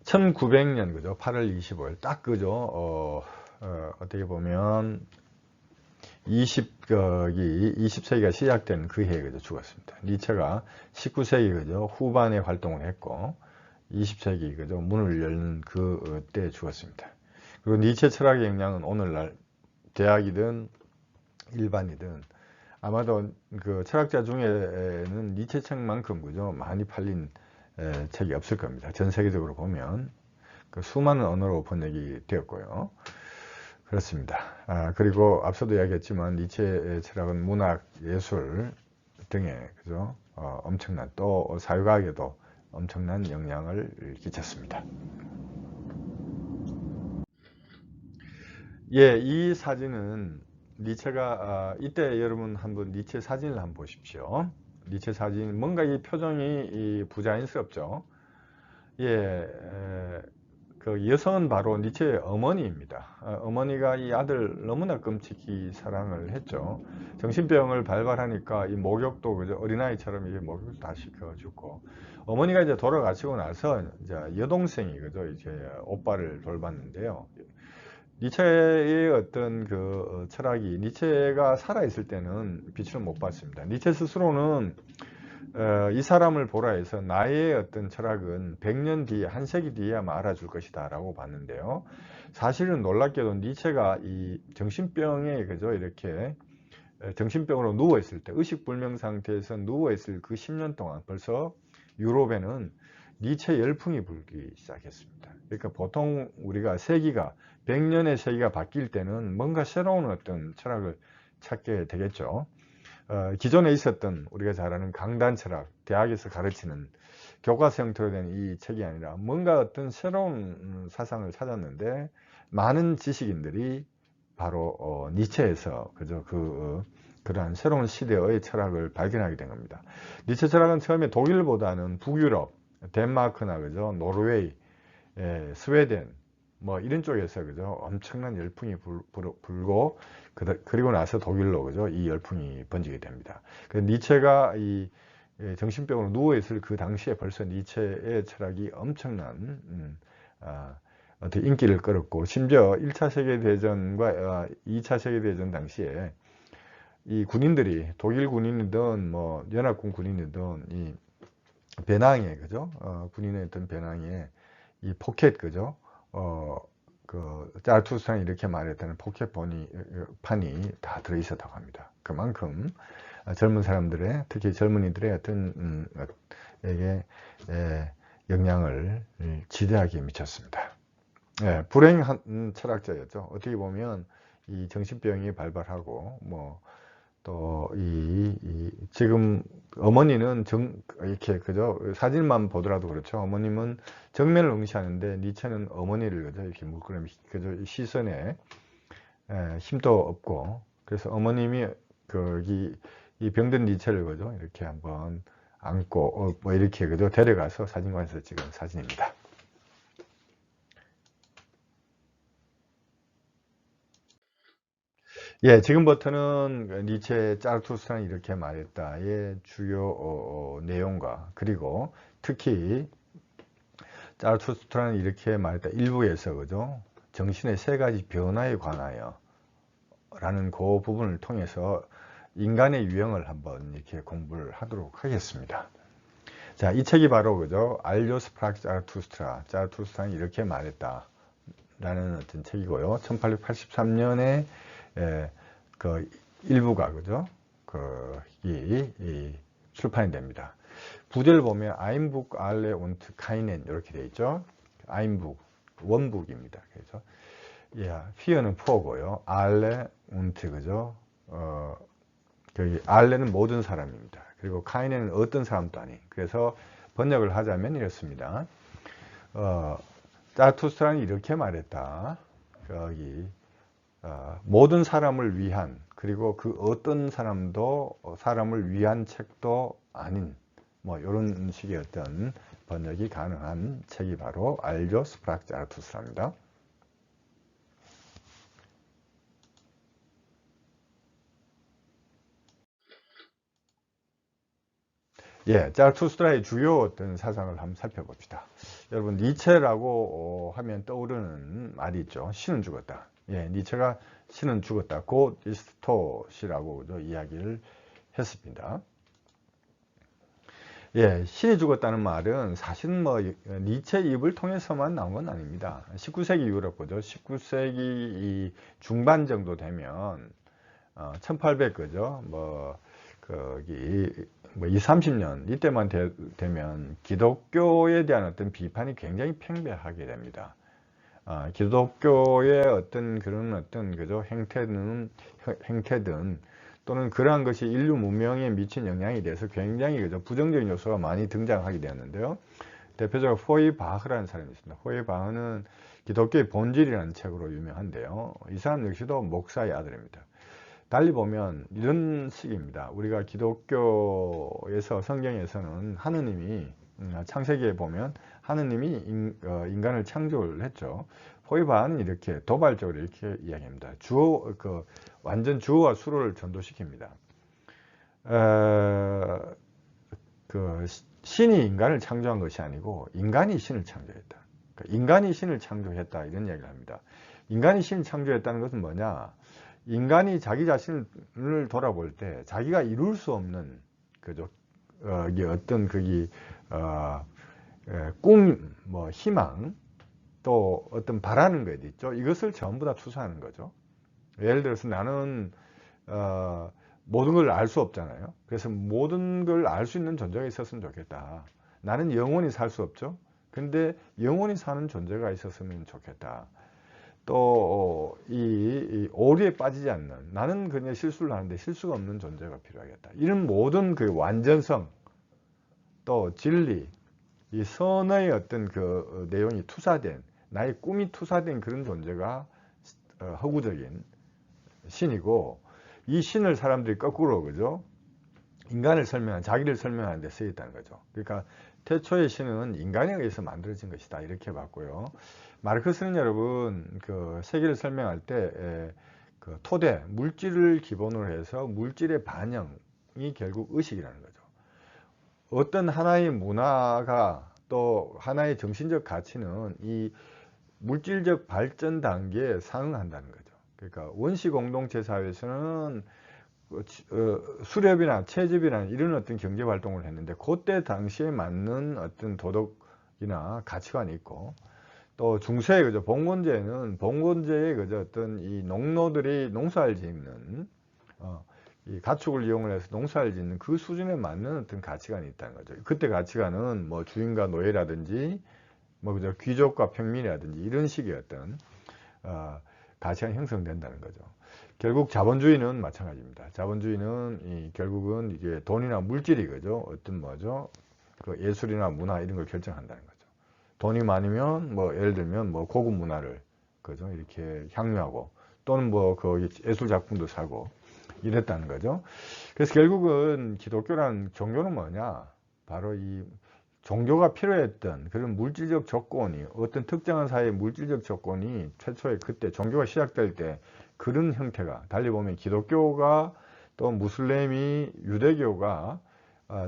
1900년 그죠? 8월 25일 딱 그죠? 어떻게 보면 20세기가 시작된 그 해에 그죠? 죽었습니다. 니체가 19세기 그죠? 후반에 활동을 했고 20세기 그죠? 문을 열는 그때 죽었습니다. 그리고 니체 철학의 영향은 오늘날 대학이든 일반이든 아마도 그 철학자 중에는 니체 책만큼 그죠? 많이 팔린 책이 없을 겁니다. 전 세계적으로 보면 그 수많은 언어로 번역이 되었고요. 그렇습니다. 그리고 앞서도 이야기했지만 니체의 철학은 문학, 예술 등에 그죠? 엄청난 또 사회과학에도 엄청난 영향을 끼쳤습니다. 예, 이 사진은 니체가 이때 여러분 한번 니체 사진을 한번 보십시오. 니체 사진 뭔가 이 표정이 부자연스럽죠. 예, 그 여성은 바로 니체의 어머니입니다. 어머니가 이 아들 너무나 끔찍히 사랑을 했죠. 정신병을 발발하니까 이 목욕도 그저 어린아이처럼 이게 목욕도 다 시켜주고 어머니가 이제 돌아가시고 나서 이제 여동생이 그죠 이제 오빠를 돌봤는데요. 니체의 어떤 그 철학이 니체가 살아있을 때는 빛을 못 봤습니다. 니체 스스로는 이 사람을 보라 해서 나의 어떤 철학은 100년 뒤에, 한 세기 뒤에 아마 알아줄 것이다 라고 봤는데요. 사실은 놀랍게도 니체가 이 정신병에 그죠 이렇게 정신병으로 누워있을 때, 의식불명 상태에서 누워있을 그 10년 동안 벌써 유럽에는 니체 열풍이 불기 시작했습니다. 그러니까 보통 우리가 세기가 100년의 세기가 바뀔 때는 뭔가 새로운 어떤 철학을 찾게 되겠죠. 기존에 있었던 우리가 잘 아는 강단 철학, 대학에서 가르치는 교과서 형태로 된 이 책이 아니라 뭔가 어떤 새로운 사상을 찾았는데, 많은 지식인들이 바로 니체에서 그저 그러한 새로운 시대의 철학을 발견하게 된 겁니다. 니체 철학은 처음에 독일보다는 북유럽, 덴마크나 그죠, 노르웨이, 스웨덴 뭐 이런 쪽에서 그죠, 엄청난 열풍이 불고, 그리고 나서 독일로 그죠, 이 열풍이 번지게 됩니다. 니체가 이 정신병으로 누워있을 그 당시에 벌써 니체의 철학이 엄청난 어떻게 인기를 끌었고, 심지어 1차 세계대전과 2차 세계대전 당시에 이 군인들이, 독일 군인이든 뭐 연합군 군인이든 이 배낭에 그죠, 군인의 어떤 배낭에 이 포켓 그죠, 그 자르투스트라는 이렇게 말했다는 포켓 판이 다 들어있었다고 합니다. 그만큼 젊은 사람들의, 특히 젊은이들의 어떤 에게 영향을 지대하게 미쳤습니다. 불행한 철학자였죠. 어떻게 보면 이 정신병이 발발하고 뭐 또 지금 어머니는 이렇게 그죠, 사진만 보더라도 그렇죠. 어머님은 정면을 응시하는데 니체는 어머니를 그죠, 이렇게 물끄러미 그죠, 시선에 힘도 없고, 그래서 어머님이 이 병든 니체를 그죠, 이렇게 한번 안고 뭐 이렇게 그죠, 데려가서 사진관에서 찍은 사진입니다. 예, 지금부터는 니체 자르투스트라는 이렇게 말했다의 주요 내용과, 그리고 특히 자르투스트라는 이렇게 말했다 일부에서 그죠, 정신의 세 가지 변화에 관하여 라는 그 부분을 통해서 인간의 유형을 한번 이렇게 공부를 하도록 하겠습니다. 자, 이 책이 바로 그죠, 알조스 프락스 자르투스트라는 이렇게 말했다 라는 어떤 책이고요. 1883년에 그 일부가 그죠, 출판이 됩니다. 부제를 보면 아임북 알레 운트 카이넨 이렇게 되어 있죠. 아임북 원북입니다. 그래서 피어는 포고요, 알레 운트 그죠, 알레는 모든 사람입니다. 그리고 카이넨은 어떤 사람도 아닌. 그래서 번역을 하자면 이렇습니다. 자르투스트라는 이렇게 말했다. 모든 사람을 위한, 그리고 그 어떤 사람도 사람을 위한 책도 아닌, 뭐 이런 식의 어떤 번역이 가능한 책이 바로 알조스 프락스 자르투스트라입니다. 자르투스트라의 주요 어떤 사상을 한번 살펴봅시다. 여러분, 니체라고 하면 떠오르는 말이 있죠. 신은 죽었다. 니체가 신은 죽었다. 곧 이스토시라고 이야기를 했습니다. 신이 죽었다는 말은 사실은 뭐 니체 입을 통해서만 나온 건 아닙니다. 19세기 유럽 거죠. 19세기 중반 정도 되면 1800 그죠. 뭐 20, 30년 이때만 되면 기독교에 대한 어떤 비판이 굉장히 팽배하게 됩니다. 기독교의 어떤 그런 어떤 그죠, 행태든 또는 그러한 것이 인류 문명에 미친 영향에 대해서 굉장히 그죠, 부정적인 요소가 많이 등장하게 되었는데요. 대표적으로 호이바흐라는 사람이 있습니다. 호이바흐는 기독교의 본질이라는 책으로 유명한데요. 이 사람 역시도 목사의 아들입니다. 달리 보면 이런 식입니다. 우리가 기독교에서, 성경에서는 하느님이 창세기에 보면 하느님이 인간을 창조를 했죠. 호이바흐는 이렇게 도발적으로 이렇게 이야기합니다. 완전 주어와 수로를 전도시킵니다. 신이 인간을 창조한 것이 아니고 인간이 신을 창조했다. 인간이 신을 창조했다, 이런 이야기를 합니다. 인간이 신을 창조했다는 것은 뭐냐? 인간이 자기 자신을 돌아볼 때 자기가 이룰 수 없는 그죠, 이게 어떤 꿈, 뭐 희망, 또 어떤 바라는 것 있죠. 이것을 전부 다 투사하는 거죠. 예를 들어서 나는 모든 걸 알 수 없잖아요. 그래서 모든 걸 알 수 있는 존재가 있었으면 좋겠다. 나는 영원히 살 수 없죠. 근데 영원히 사는 존재가 있었으면 좋겠다. 또 이 오류에 빠지지 않는, 나는 그냥 실수를 하는데 실수가 없는 존재가 필요하겠다. 이런 모든 그 완전성, 또 진리, 이 선의 어떤 그 내용이 투사된, 나의 꿈이 투사된 그런 존재가 허구적인 신이고, 이 신을 사람들이 거꾸로, 그죠? 인간을 설명한, 자기를 설명하는 데 쓰였다는 거죠. 그러니까 태초의 신은 인간에 의해서 만들어진 것이다, 이렇게 봤고요. 마르크스는 여러분 그 세계를 설명할 때 그 토대, 물질을 기본으로 해서 물질의 반영이 결국 의식이라는 거죠. 어떤 하나의 문화가 또 하나의 정신적 가치는 이 물질적 발전 단계에 상응한다는 거죠. 그러니까 원시 공동체 사회에서는 수렵이나 채집이나 이런 어떤 경제 활동을 했는데, 그때 당시에 맞는 어떤 도덕이나 가치관이 있고, 또 중세, 그죠, 봉건제는 봉건제의 그죠 어떤 이 농노들이 농사를 짓는 이 가축을 이용을 해서 농사를 짓는 그 수준에 맞는 어떤 가치관이 있다는 거죠. 그때 가치관은 뭐 주인과 노예라든지 뭐 그죠 귀족과 평민이라든지 이런 식의 어떤 가치가 형성된다는 거죠. 결국 자본주의는 마찬가지입니다. 자본주의는 결국은 이게 돈이나 물질이, 그죠, 어떤 뭐죠, 그 예술이나 문화 이런 걸 결정한다는 거죠. 돈이 많으면 뭐 예를 들면 뭐 고급 문화를, 그죠, 이렇게 향유하고, 또는 뭐 거기 예술 작품도 사고 이랬다는 거죠. 그래서 결국은 기독교라는 종교는 뭐냐, 바로 이 종교가 필요했던 그런 물질적 조건이, 어떤 특정한 사회의 물질적 조건이 최초에 그때 종교가 시작될 때 그런 형태가, 달리 보면 기독교가 또 무슬림이 유대교가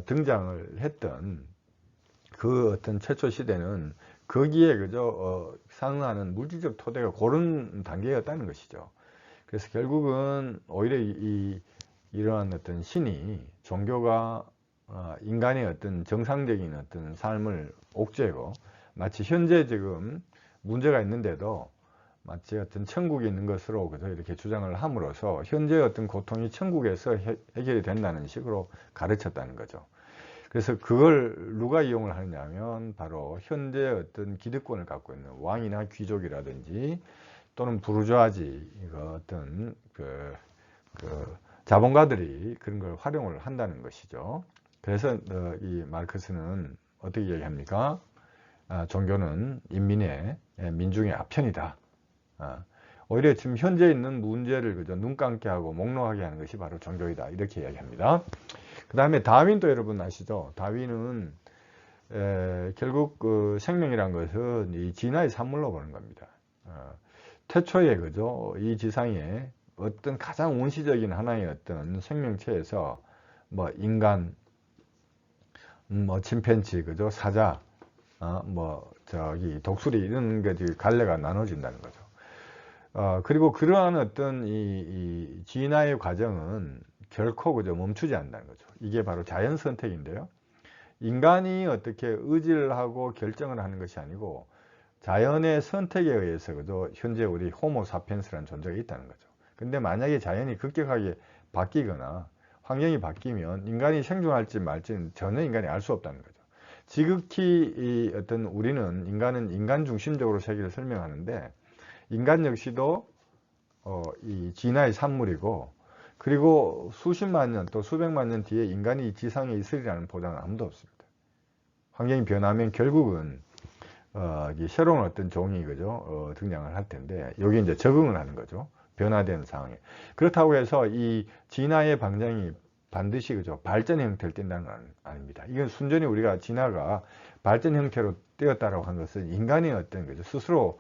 등장을 했던 그 어떤 최초 시대는 거기에 그저 상응하는 물질적 토대가 그런 단계였다는 것이죠. 그래서 결국은 오히려 이러한 어떤 신이, 종교가 인간의 어떤 정상적인 어떤 삶을 옥죄고, 마치 현재 지금 문제가 있는데도 마치 어떤 천국에 있는 것으로 그저 이렇게 주장을 함으로써 현재 어떤 고통이 천국에서 해결이 된다는 식으로 가르쳤다는 거죠. 그래서 그걸 누가 이용을 하느냐 하면 바로 현재 어떤 기득권을 갖고 있는 왕이나 귀족이라든지 또는 부르주아지 어떤 그 자본가들이 그런 걸 활용을 한다는 것이죠. 그래서 이 마르크스는 어떻게 얘기합니까? 종교는 인민의, 민중의 아편이다. 오히려 지금 현재 있는 문제를 그저 눈 감게 하고 몽롱하게 하는 것이 바로 종교이다, 이렇게 이야기합니다. 그 다음에 다윈도 여러분 아시죠? 다윈은 결국 그 생명이란 것은 이 진화의 산물로 보는 겁니다. 태초에, 그죠, 이 지상에 어떤 가장 원시적인 하나의 어떤 생명체에서 뭐 인간, 뭐 침팬지, 그죠, 사자, 뭐 저기 독수리, 이런 게 갈래가 나눠진다는 거죠. 그리고 그러한 어떤 이 진화의 과정은 결코, 그죠, 멈추지 않는다는 거죠. 이게 바로 자연 선택인데요. 인간이 어떻게 의지를 하고 결정을 하는 것이 아니고 자연의 선택에 의해서, 그죠, 현재 우리 호모 사피엔스라는 존재가 있다는 거죠. 근데 만약에 자연이 급격하게 바뀌거나 환경이 바뀌면 인간이 생존할지 말지는 전혀 인간이 알 수 없다는 거죠. 지극히 어떤 우리는 인간은 인간 중심적으로 세계를 설명하는데, 인간 역시도 이 진화의 산물이고, 그리고 수십만 년 또 수백만 년 뒤에 인간이 이 지상에 있으리라는 보장은 아무도 없습니다. 환경이 변하면 결국은 새로운 어떤 종이, 그죠, 등장을 할 텐데, 여기 이제 적응을 하는 거죠. 변화된 상황에. 그렇다고 해서 이 진화의 방향이 반드시, 그죠, 발전 형태를 띈다는 건 아닙니다. 이건 순전히 우리가 진화가 발전 형태로 띄었다라고 한 것은 인간의 어떤, 그죠, 스스로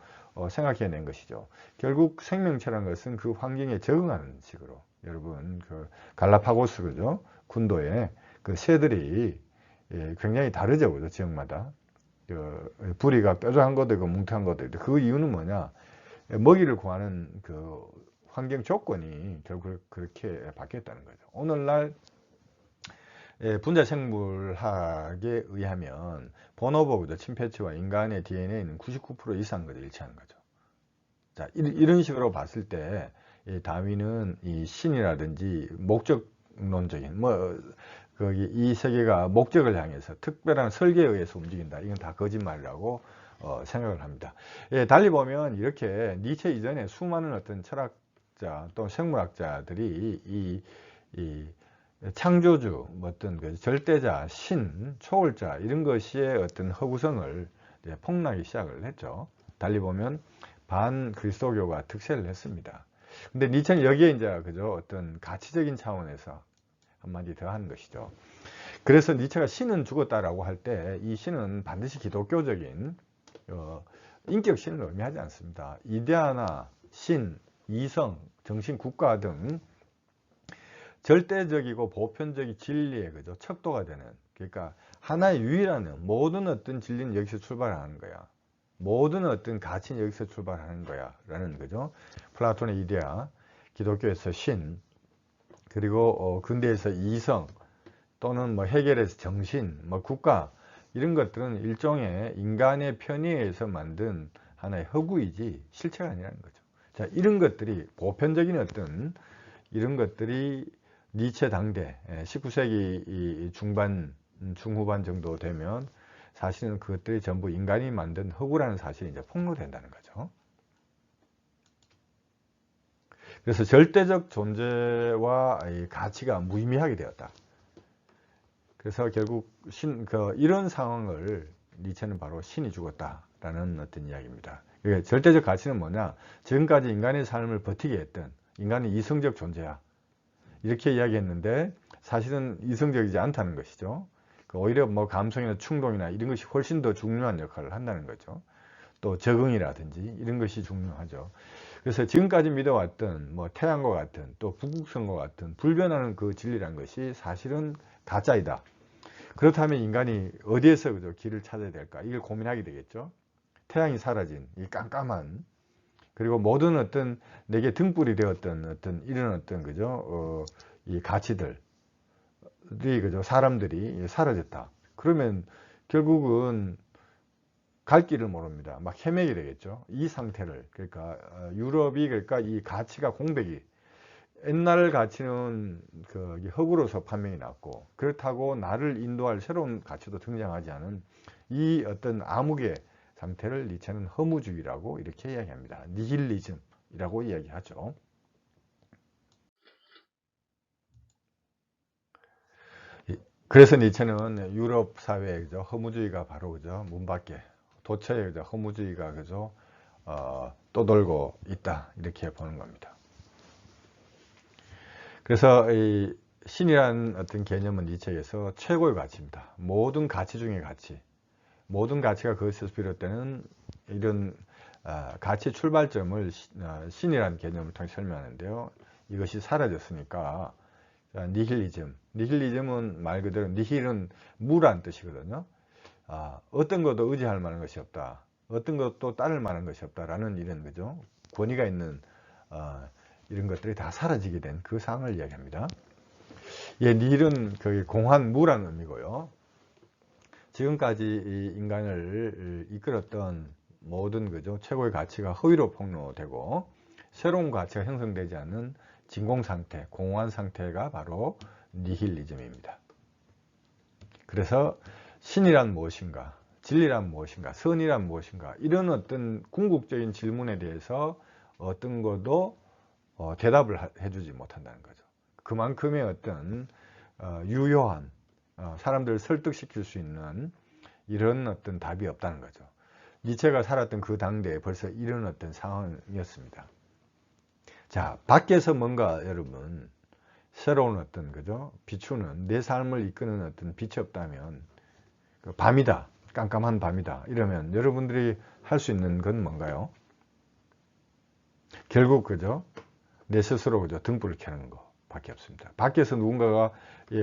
생각해낸 것이죠. 결국 생명체라는 것은 그 환경에 적응하는 식으로, 여러분 그 갈라파고스, 그죠, 군도에 그 새들이 굉장히 다르죠, 그죠, 지역마다. 부리가 뾰족한 것도 있고 뭉툭한 것도 있고, 그 이유는 뭐냐, 먹이를 구하는 그 환경 조건이 결국 그렇게 바뀌었다는 거죠. 오늘날 분자생물학에 의하면 보노보, 침팬지와 인간의 DNA는 99% 이상 일치하는 거죠. 자, 이런 식으로 봤을 때 다윈은 이 신이라든지 목적 목적론적인 거기 이 세계가 목적을 향해서 특별한 설계에 의해서 움직인다. 이건 다 거짓말이라고 생각을 합니다. 예, 달리 보면 이렇게 니체 이전에 수많은 어떤 철학자 또는 생물학자들이 이 창조주, 어떤 그 절대자, 신, 초월자 이런 것의 어떤 허구성을 폭락하기 시작을 했죠. 달리 보면 반그리스도교가 득세를 했습니다. 근데 니체는 여기에 이제 그죠 어떤 가치적인 차원에서 한마디 더 하는 것이죠. 그래서 니체가 신은 죽었다라고 할 때 이 신은 반드시 기독교적인 인격 신을 의미하지 않습니다. 이데아나 신, 이성, 정신, 국가 등 절대적이고 보편적인 진리에 그죠 척도가 되는, 그러니까 하나의 유일한 모든 어떤 진리는 여기서 출발하는 거야. 모든 어떤 가치는 여기서 출발하는 거야 라는 거죠. 플라톤의 이데아, 기독교에서 신, 그리고 근대에서 이성, 또는 해겔에서 정신, 국가, 이런 것들은 일종의 인간의 편의에서 만든 하나의 허구이지 실체가 아니라는 거죠. 자, 이런 것들이 보편적인 어떤 이런 것들이 니체 당대 19세기 중반, 중후반 정도 되면 사실은 그것들이 전부 인간이 만든 허구라는 사실이 이제 폭로된다는 거죠. 그래서 절대적 존재와 가치가 무의미하게 되었다. 그래서 결국 이런 상황을 니체는 바로 신이 죽었다라는 어떤 이야기입니다. 그러니까 절대적 가치는 뭐냐? 지금까지 인간의 삶을 버티게 했던 인간은 이성적 존재야. 이렇게 이야기했는데 사실은 이성적이지 않다는 것이죠. 오히려 감성이나 충동이나 이런 것이 훨씬 더 중요한 역할을 한다는 거죠. 또 적응이라든지 이런 것이 중요하죠. 그래서 지금까지 믿어왔던 태양과 같은 또 북극성과 같은 불변하는 그 진리란 것이 사실은 가짜이다. 그렇다면 인간이 어디에서 그죠 길을 찾아야 될까? 이걸 고민하게 되겠죠. 태양이 사라진 이 깜깜한, 그리고 모든 어떤 내게 등불이 되었던 어떤 이런 어떤 그죠 이 가치들이 그죠 사람들이 사라졌다. 그러면 결국은 갈 길을 모릅니다. 막 헤매게 되겠죠. 이 상태를, 그러니까 유럽이, 그러니까 이 가치가 공백이, 옛날 가치는 흙으로서 판명이 났고, 그렇다고 나를 인도할 새로운 가치도 등장하지 않은 이 어떤 암흑의 상태를 니체는 허무주의라고 이렇게 이야기합니다. 니힐리즘이라고 이야기하죠. 그래서 니체는 유럽 사회의 허무주의가 바로 그죠 문 밖에 도처에 허무주의가 그죠 떠돌고 있다, 이렇게 보는 겁니다. 그래서 이 신이라는 어떤 개념은 니체에서 최고의 가치입니다. 모든 가치 중의 가치, 모든 가치가 그것에서 비롯되는 이런 가치 출발점을 신이라는 개념을 통해 설명하는데요. 이것이 사라졌으니까 니힐리즘, 니힐리즘은 말 그대로 니힐은 무란 뜻이거든요. 어떤 것도 의지할 만한 것이 없다, 어떤 것도 따를 만한 것이 없다라는 이런 거죠. 권위가 있는 이런 것들이 다 사라지게 된 그 상황을 이야기합니다. 예, 닐은 거의 공한 무라는 의미고요. 지금까지 이 인간을 이끌었던 모든 그죠 최고의 가치가 허위로 폭로되고 새로운 가치가 형성되지 않는 진공 상태, 공허한 상태가 바로 니힐리즘입니다. 그래서 신이란 무엇인가, 진리란 무엇인가, 선이란 무엇인가, 이런 어떤 궁극적인 질문에 대해서 어떤 것도 대답을 해주지 못한다는 거죠. 그만큼의 어떤 유효한 사람들을 설득시킬 수 있는 이런 어떤 답이 없다는 거죠. 니체가 살았던 그 당대에 벌써 이런 어떤 상황이었습니다. 자, 밖에서 뭔가 여러분 새로운 어떤 그죠 비추는, 내 삶을 이끄는 어떤 빛이 없다면 밤이다, 깜깜한 밤이다 이러면 여러분들이 할 수 있는 건 뭔가요? 결국 그죠 내 스스로 그죠 등불을 켜는 거 밖에 없습니다. 밖에서 누군가가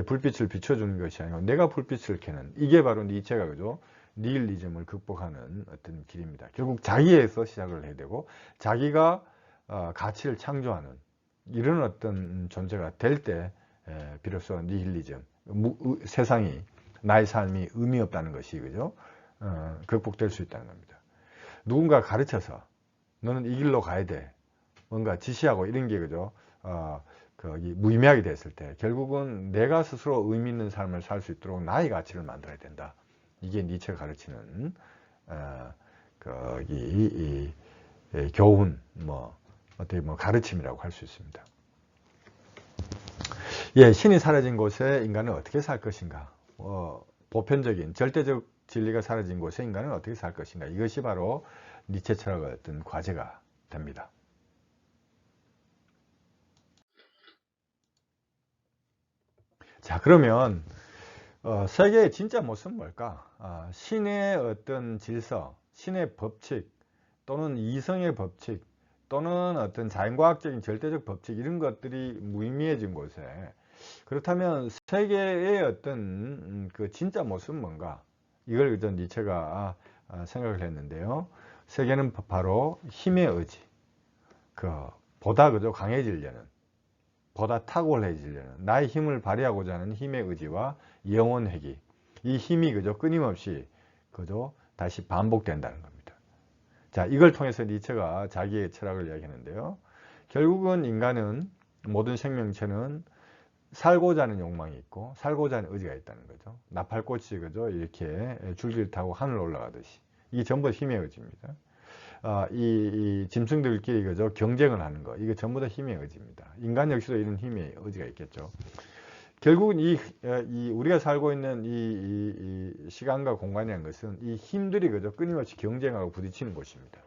불빛을 비춰주는 것이 아니고 내가 불빛을 켜는, 이게 바로 니체가 그죠 니힐리즘을 극복하는 어떤 길입니다. 결국 자기에서 시작을 해야 되고 자기가 가치를 창조하는 이런 어떤 존재가 될 때 비로소 니힐리즘, 세상이, 나의 삶이 의미 없다는 것이 그죠 극복될 수 있다는 겁니다. 누군가 가르쳐서 너는 이 길로 가야 돼, 뭔가 지시하고 이런 게 그죠 무의미하게 됐을 때 결국은 내가 스스로 의미 있는 삶을 살 수 있도록 나의 가치를 만들어야 된다. 이게 니체가 가르치는 교훈, 어떻게 가르침이라고 할 수 있습니다. 예, 신이 사라진 곳에 인간은 어떻게 살 것인가? 보편적인 절대적 진리가 사라진 곳에 인간은 어떻게 살 것인가? 이것이 바로 니체 철학의 어떤 과제가 됩니다. 자, 그러면 세계의 진짜 모습은 뭘까? 신의 어떤 질서, 신의 법칙, 또는 이성의 법칙, 또는 어떤 자연과학적인 절대적 법칙, 이런 것들이 무의미해진 곳에, 그렇다면 세계의 어떤 그 진짜 모습은 뭔가? 이걸 니체가 생각을 했는데요. 세계는 바로 힘의 의지, 보다 강해지려는, 보다 탁월해지려는, 나의 힘을 발휘하고자 하는 힘의 의지와 영혼회귀, 이 힘이 끊임없이 다시 반복된다는 겁니다. 자, 이걸 통해서 니체가 자기의 철학을 이야기하는데요. 결국은 인간은, 모든 생명체는 살고자 하는 욕망이 있고 살고자 하는 의지가 있다는 거죠. 나팔꽃이 이렇게 줄기를 타고 하늘로 올라가듯이, 이게 전부 힘의 의지입니다. 이 짐승들끼리 경쟁을 하는 거, 이게 전부 다 힘의 의지입니다. 인간 역시도 이런 힘의 의지가 있겠죠. 결국은 우리가 살고 있는 이 시간과 공간이라는 것은 이 힘들이 끊임없이 경쟁하고 부딪히는 곳입니다.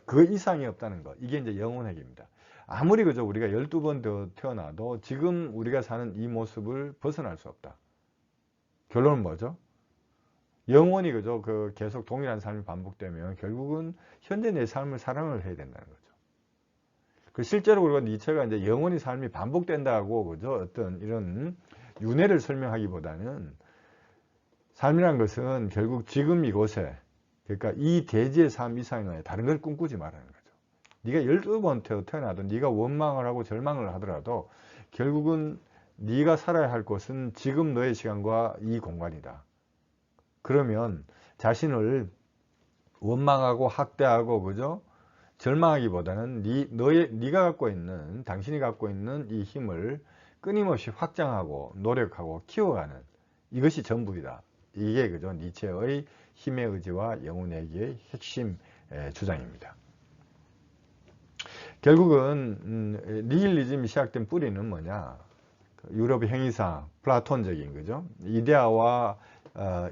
그 이상이 없다는 것, 이게 이제 영혼회귀입니다. 아무리 우리가 12번 더 태어나도 지금 우리가 사는 이 모습을 벗어날 수 없다. 결론은 뭐죠? 영원히 계속 동일한 삶이 반복되면 결국은 현재 내 삶을 사랑을 해야 된다는 거죠. 실제로 우리가 니체가 이제 영원히 삶이 반복된다고 어떤 이런 윤회를 설명하기보다는, 삶이란 것은 결국 지금 이곳에, 그러니까 이 대지의 삶 이상의 다른 걸 꿈꾸지 말라는 거죠. 네가 12번 태어나도, 네가 원망을 하고 절망을 하더라도 결국은 네가 살아야 할 곳은 지금 너의 시간과 이 공간이다. 그러면 자신을 원망하고 학대하고 절망하기보다는 네가 갖고 있는, 당신이 갖고 있는 이 힘을 끊임없이 확장하고 노력하고 키워가는, 이것이 전부이다. 이게 니체의 힘의 의지와 영혼회귀의 핵심 주장입니다. 결국은 니힐리즘이 시작된 뿌리는 뭐냐? 유럽의 행위사, 플라톤적인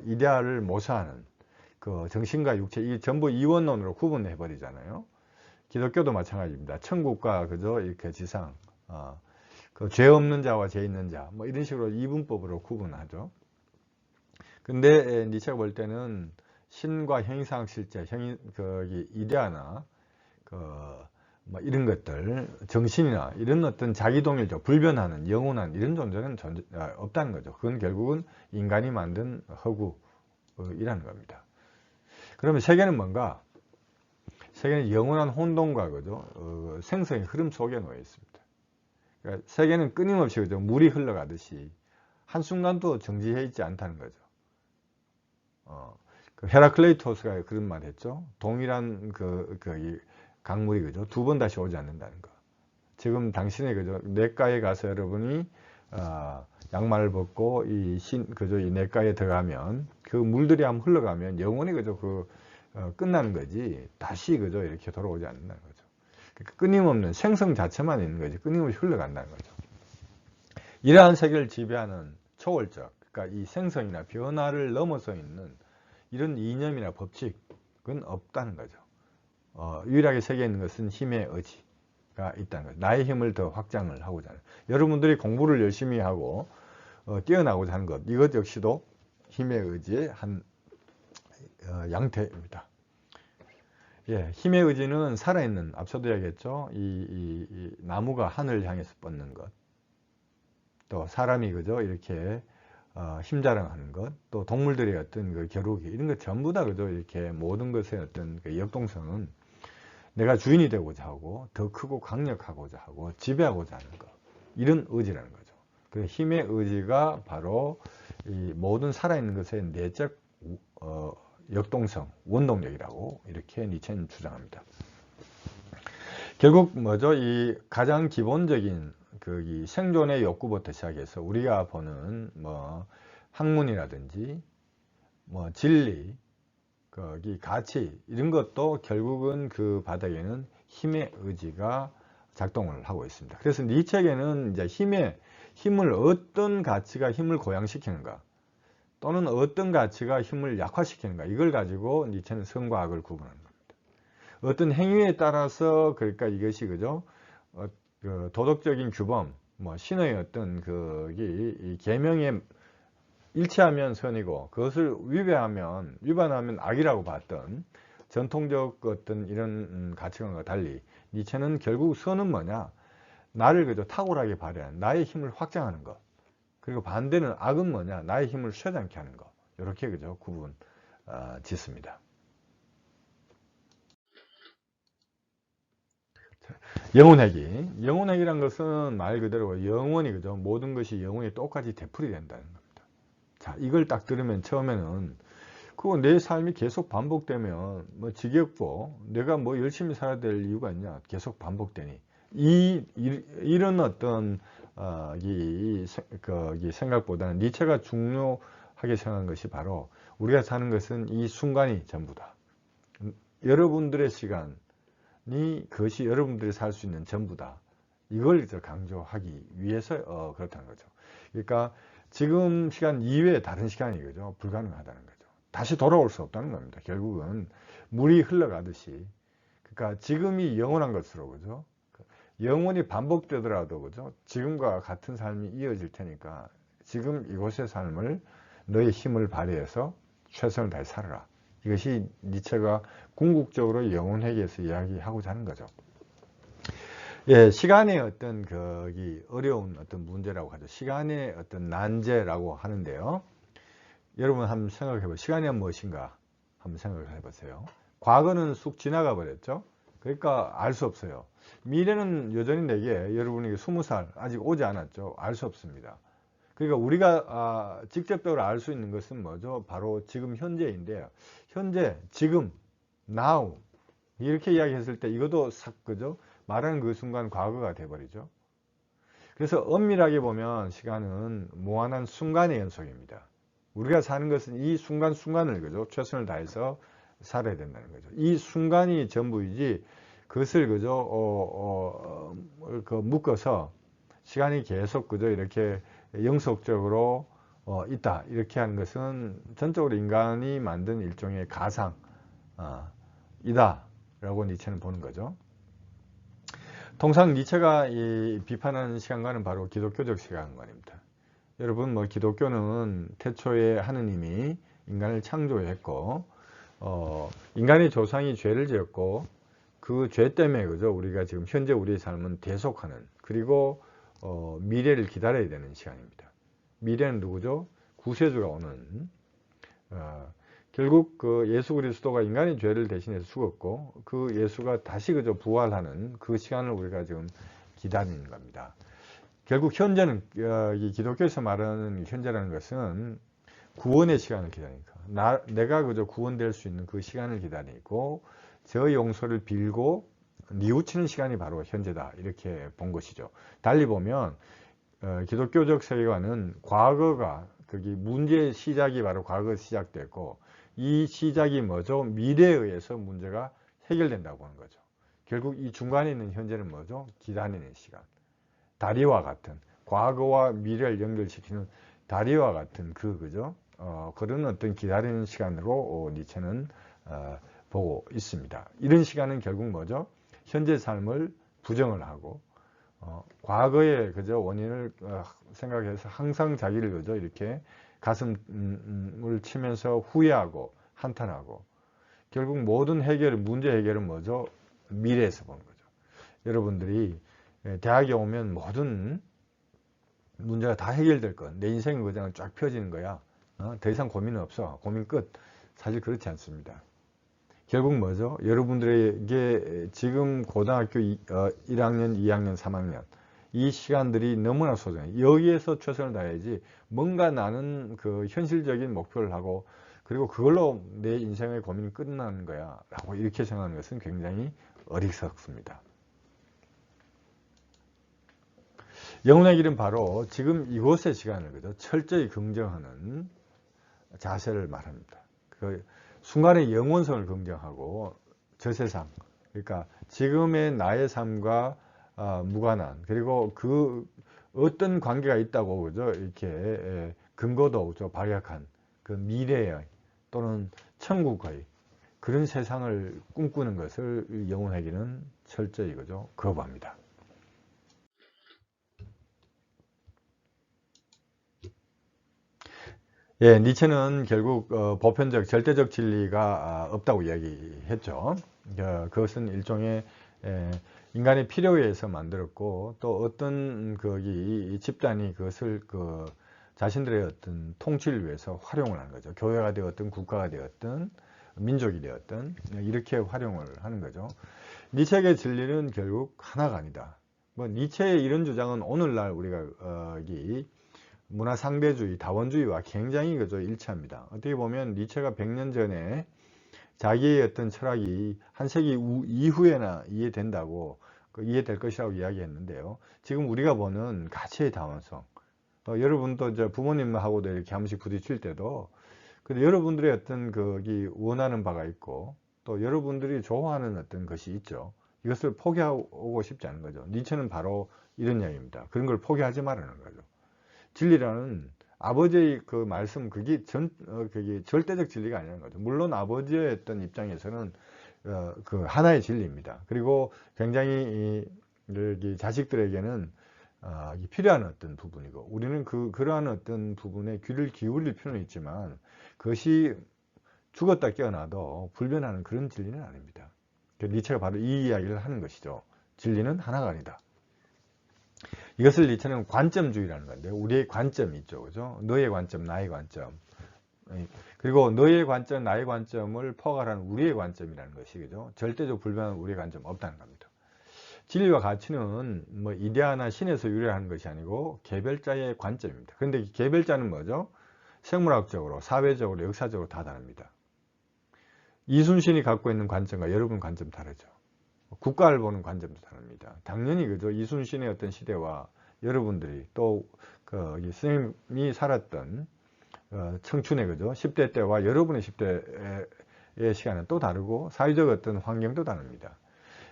이데아를 모사하는 정신과 육체, 이 전부 이원론으로 구분해 버리잖아요. 기독교도 마찬가지입니다. 천국과 이렇게 지상, 죄 없는 자와 죄 있는 자, 이런 식으로 이분법으로 구분하죠. 근데 니체가 볼 때는 신과 형이상 실제, 이데아나 이런 것들, 정신이나 이런 어떤 자기동일적, 불변하는, 영원한 이런 존재는 없다는 거죠. 그건 결국은 인간이 만든 허구이라는 겁니다. 그러면 세계는 뭔가? 세계는 영원한 혼돈과 생성의 흐름 속에 놓여 있습니다. 그러니까 세계는 끊임없이 물이 흘러가듯이 한순간도 정지해 있지 않다는 거죠. 헤라클레이토스가 그런 말 했죠. 동일한 강물이 두 번 다시 오지 않는다는 거. 지금 당신의 냇가에 가서 여러분이 양말을 벗고 이 냇가에 들어가면 그 물들이 한번 흘러가면 영원히 끝나는 거지, 다시 이렇게 돌아오지 않는다는 거죠. 그러니까 끊임없는 생성 자체만 있는 거지 끊임없이 흘러간다는 거죠. 이러한 세계를 지배하는 초월적, 그러니까 이 생성이나 변화를 넘어서 있는 이런 이념이나 법칙은 없다는 거죠. 유일하게 세계에 있는 것은 힘의 의지가 있다는 거죠. 나의 힘을 더 확장을 하고자 하는, 여러분들이 공부를 열심히 하고 뛰어나고자 하는 것, 이것 역시도 힘의 의지의 한 양태입니다. 예, 힘의 의지는 살아있는, 앞서도 이야기했죠. 이 나무가 하늘을 향해서 뻗는 것, 또 사람이 이렇게 힘자랑하는 것, 또 동물들의 어떤 겨루기, 이런 것 전부 다 이렇게 모든 것의 어떤 역동성은 내가 주인이 되고자 하고 더 크고 강력하고자 하고 지배하고자 하는 것, 이런 의지라는 거죠. 그 힘의 의지가 바로 이 모든 살아있는 것의 내적 역동성, 원동력이라고 이렇게 니체는 주장합니다. 결국 뭐죠? 이 가장 기본적인 이 생존의 욕구부터 시작해서 우리가 보는 뭐 학문이라든지 뭐 진리, 거기 가치 이런 것도 결국은 그 바닥에는 힘의 의지가 작동을 하고 있습니다. 그래서 니체에게는 이제 힘을 어떤 가치가 힘을 고양시키는가 또는 어떤 가치가 힘을 약화시키는가 이걸 가지고 니체는 성과학을 구분하는 겁니다. 어떤 행위에 따라서 그러니까 이것이 그죠 그 도덕적인 규범 뭐 신의 어떤 이 계명에 일치하면 선이고 그것을 위반하면 악이라고 봤던 전통적 어떤 이런 가치관과 달리 니체는 결국 선은 뭐냐 나를 그저 탁월하게 발휘하는 나의 힘을 확장하는 것 그리고 반대는 악은 뭐냐 나의 힘을 쇠잔케 하는 것 이렇게 그저 구분 짓습니다. 영혼회귀란 것은 말 그대로 영원히 그죠 모든 것이 영원히 똑같이 되풀이 된다는 겁니다. 자, 이걸 딱 들으면 처음에는 그거 내 삶이 계속 반복되면 뭐 지겹고 내가 뭐 열심히 살아야 될 이유가 있냐 계속 반복되니 이런 어떤 이 생각보다는 니체가 중요하게 생각한 것이 바로 우리가 사는 것은 이 순간이 전부다. 여러분들의 시간이 그것이 여러분들이 살 수 있는 전부다. 이걸 강조하기 위해서 그렇다는 거죠. 그러니까 지금 시간 이외에 다른 시간이 그죠 불가능하다는 거죠. 다시 돌아올 수 없다는 겁니다. 결국은 물이 흘러가듯이 그러니까 지금이 영원한 것으로 그죠 영원히 반복되더라도 그죠 지금과 같은 삶이 이어질 테니까 지금 이곳의 삶을 너의 힘을 발휘해서 최선을 다해 살아라. 이것이 니체가 궁극적으로 영혼회귀에서 이야기하고자 하는 거죠. 예, 시간의 어떤 어려운 어떤 문제라고 하죠. 시간의 어떤 난제라고 하는데요. 여러분 한번 생각해 보세요. 시간이 무엇인가? 한번 생각을 해 보세요. 과거는 쑥 지나가 버렸죠. 그러니까 알 수 없어요. 미래는 여전히 내게 여러분에게 20살 아직 오지 않았죠. 알 수 없습니다. 그러니까 우리가 직접적으로 알 수 있는 것은 뭐죠? 바로 지금 현재인데요. 현재, 지금, now 이렇게 이야기했을 때 이것도 싹 그죠? 말하는 그 순간 과거가 돼버리죠. 그래서 엄밀하게 보면 시간은 무한한 순간의 연속입니다. 우리가 사는 것은 이 순간순간을 그죠? 최선을 다해서 살아야 된다는 거죠. 이 순간이 전부이지 그것을 그죠? 묶어서 시간이 계속 그죠? 이렇게 영속적으로 있다. 이렇게 하는 것은 전적으로 인간이 만든 일종의 가상 이다. 라고 니체는 보는 거죠. 통상 니체가 비판하는 시간관은 바로 기독교적 시간관입니다. 여러분 뭐 기독교는 태초에 하느님이 인간을 창조했고 인간의 조상이 죄를 지었고 그 죄 때문에 그죠 우리가 지금 현재 우리의 삶은 대속하는 그리고 미래를 기다려야 되는 시간입니다. 미래는 누구죠? 구세주가 오는 결국 그 예수 그리스도가 인간의 죄를 대신해서 죽었고 그 예수가 다시 그저 부활하는 그 시간을 우리가 지금 기다리는 겁니다. 결국 현재는 이 기독교에서 말하는 현재라는 것은 구원의 시간을 기다리니까 내가 그저 구원될 수 있는 그 시간을 기다리고 저 용서를 빌고 뉘우치는 시간이 바로 현재다 이렇게 본 것이죠. 달리 보면 기독교적 세계관은 과거가 거기 문제의 시작이 바로 과거에 시작됐고 이 시작이 뭐죠? 미래에 의해서 문제가 해결된다고 하는 거죠. 결국 이 중간에 있는 현재는 뭐죠? 기다리는 시간. 다리와 같은 과거와 미래를 연결시키는 다리와 같은 그죠? 그런 어떤 기다리는 시간으로 니체는 보고 있습니다. 이런 시간은 결국 뭐죠? 현재 삶을 부정을 하고 과거의 그저 원인을 생각해서 항상 자기를 그저 이렇게 가슴을 치면서 후회하고 한탄하고 결국 모든 문제 해결은 뭐죠? 미래에서 보는 거죠. 여러분들이 대학에 오면 모든 문제가 다 해결될 것. 내 인생의 거장은 쫙 펴지는 거야. 더 이상 고민은 없어. 고민 끝. 사실 그렇지 않습니다. 결국 뭐죠? 여러분들에게 지금 고등학교 1학년, 2학년, 3학년 이 시간들이 너무나 소중해요. 여기에서 최선을 다해야지 뭔가 나는 그 현실적인 목표를 하고 그리고 그걸로 내 인생의 고민이 끝나는 거야 라고 이렇게 생각하는 것은 굉장히 어리석습니다. 영혼의 길은 바로 지금 이곳의 시간을 그죠? 철저히 긍정하는 자세를 말합니다. 그 순간의 영혼성을 긍정하고 저 세상, 그러니까 지금의 나의 삶과 무관한, 그리고 그 어떤 관계가 있다고 그죠? 이렇게 근거도 그죠? 발약한 그 미래의 또는 천국의 그런 세상을 꿈꾸는 것을 영혼회기는 철저히 그죠? 거부합니다. 예, 니체는 결국 보편적 절대적 진리가 없다고 이야기했죠. 그것은 일종의 인간의 필요에 의해서 만들었고, 또 어떤 거기 집단이 그것을 자신들의 어떤 통치를 위해서 활용을 하는 거죠. 교회가 되었든 국가가 되었든 민족이 되었든 이렇게 활용을 하는 거죠. 니체의 진리는 결국 하나가 아니다. 뭐 니체의 이런 주장은 오늘날 우리가 이 문화상대주의, 다원주의와 굉장히 그저 일치합니다. 어떻게 보면 니체가 100년 전에 자기의 어떤 철학이 한 세기 이후에나 이해된다고, 이해될 것이라고 이야기했는데요. 지금 우리가 보는 가치의 다원성, 여러분도 이제 부모님하고도 이렇게 한 번씩 부딪힐 때도, 근데 여러분들의 어떤 거기 원하는 바가 있고, 또 여러분들이 좋아하는 어떤 것이 있죠. 이것을 포기하고 싶지 않은 거죠. 니체는 바로 이런 이야기입니다. 그런 걸 포기하지 말라는 거죠. 진리라는 아버지의 그 말씀, 그게 절대적 진리가 아니라는 거죠. 물론 아버지의 어떤 입장에서는 그 하나의 진리입니다. 그리고 굉장히 자식들에게는 필요한 어떤 부분이고, 우리는 그러한 어떤 부분에 귀를 기울일 필요는 있지만 그것이 죽었다 깨어나도 불변하는 그런 진리는 아닙니다. 니체가 바로 이 이야기를 하는 것이죠. 진리는 하나가 아니다. 이것을 니체는 관점주의라는 건데, 우리의 관점이 있죠. 그죠? 너의 관점, 나의 관점. 그리고 너의 관점, 나의 관점을 포괄하는 우리의 관점이라는 것이, 그죠? 절대적 불변한 우리의 관점 없다는 겁니다. 진리와 가치는 뭐 이데아나 신에서 유래하는 것이 아니고 개별자의 관점입니다. 그런데 개별자는 뭐죠? 생물학적으로, 사회적으로, 역사적으로 다 다릅니다. 이순신이 갖고 있는 관점과 여러분 관점 다르죠. 국가를 보는 관점도 다릅니다. 당연히 그죠. 이순신의 어떤 시대와 여러분들이 또 선생님이 살았던 청춘의 그죠. 10대 때와 여러분의 10대의 시간은 또 다르고, 사회적 어떤 환경도 다릅니다.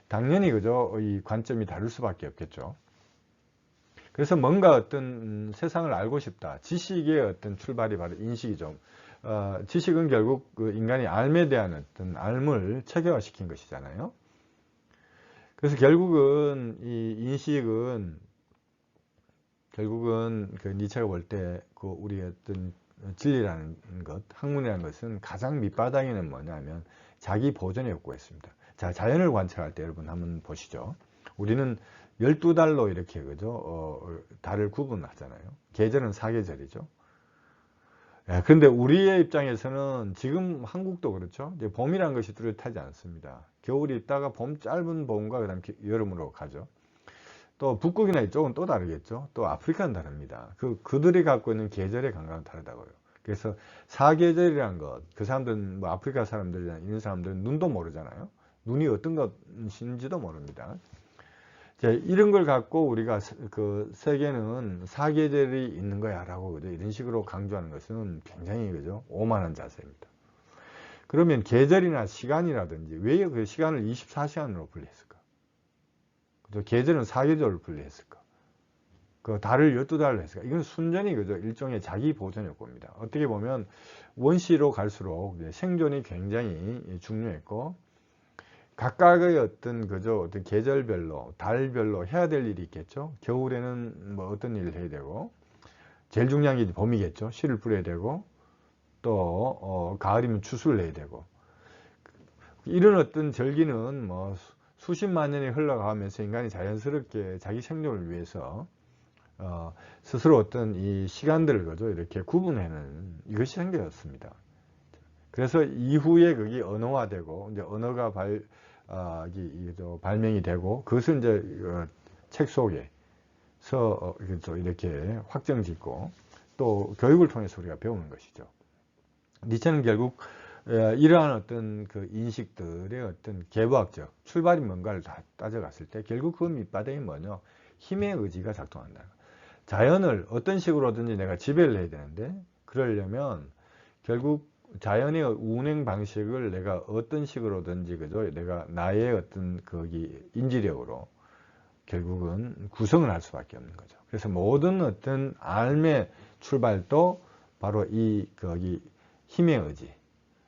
당연히 그죠. 이 관점이 다를 수밖에 없겠죠. 그래서 뭔가 어떤 세상을 알고 싶다. 지식의 어떤 출발이 바로 인식이죠. 지식은 결국 그 인간이 삶에 대한 어떤 삶을 체계화시킨 것이잖아요. 그래서 결국은 이 인식은 결국은 그 니체가 볼 때 그 우리 어떤 진리라는 것, 학문이라는 것은 가장 밑바닥에는 뭐냐면 자기 보존의 욕구가 있습니다. 자, 자연을 관찰할 때 여러분 한번 보시죠. 우리는 12달로 이렇게 그죠? 달을 구분하잖아요. 계절은 사계절이죠. 그런데 우리의 입장에서는 지금 한국도 그렇죠. 이제 봄이라는 것이 뚜렷하지 않습니다. 겨울이 있다가 짧은 봄과 그다음 여름으로 가죠. 또 북극이나 이쪽은 또 다르겠죠. 또 아프리카는 다릅니다. 그들이 갖고 있는 계절의 감각은 다르다고요. 그래서 사계절이라는 것, 그 사람들은 뭐 아프리카 사람들이나 이런 사람들은 눈도 모르잖아요. 눈이 어떤 것인지도 모릅니다. 이런 걸 갖고 우리가 그 세계는 사계절이 있는 거야 라고 그죠? 이런 식으로 강조하는 것은 굉장히 그죠? 오만한 자세입니다. 그러면 계절이나 시간이라든지 왜 그 시간을 24시간으로 분리했을까? 그죠? 계절은 사계절로 분리했을까? 그 달을 12달로 했을까? 이건 순전히 그죠? 일종의 자기 보존 욕구입니다. 어떻게 보면 원시로 갈수록 생존이 굉장히 중요했고, 각각의 어떤 그죠? 어떤 계절별로, 달별로 해야 될 일이 있겠죠? 겨울에는 뭐 어떤 일을 해야 되고, 제일 중요한 게 봄이겠죠? 씨를 뿌려야 되고, 또 가을이면 추수를 해야 되고, 이런 어떤 절기는 뭐 수십만 년이 흘러가면서 인간이 자연스럽게 자기 생존을 위해서 스스로 어떤 이 시간들을 그죠? 이렇게 구분하는 이것이 생겼습니다. 그래서 이후에 그게 언어화되고, 이제 언어가 발명이 되고, 그것을 이제 책 속에서 이렇게 확정짓고, 또 교육을 통해서 우리가 배우는 것이죠. 니체는 결국 이러한 어떤 그 인식들의 어떤 계보학적 출발이 뭔가를 다 따져갔을 때 결국 그 밑바닥이 뭐냐? 힘의 의지가 작동한다. 자연을 어떤 식으로든지 내가 지배를 해야 되는데, 그러려면 결국 자연의 운행 방식을 내가 어떤 식으로든지, 그죠? 내가 나의 어떤 거기 인지력으로 결국은 구성을 할 수밖에 없는 거죠. 그래서 모든 어떤 삶의 출발도 바로 이 거기 힘의 의지,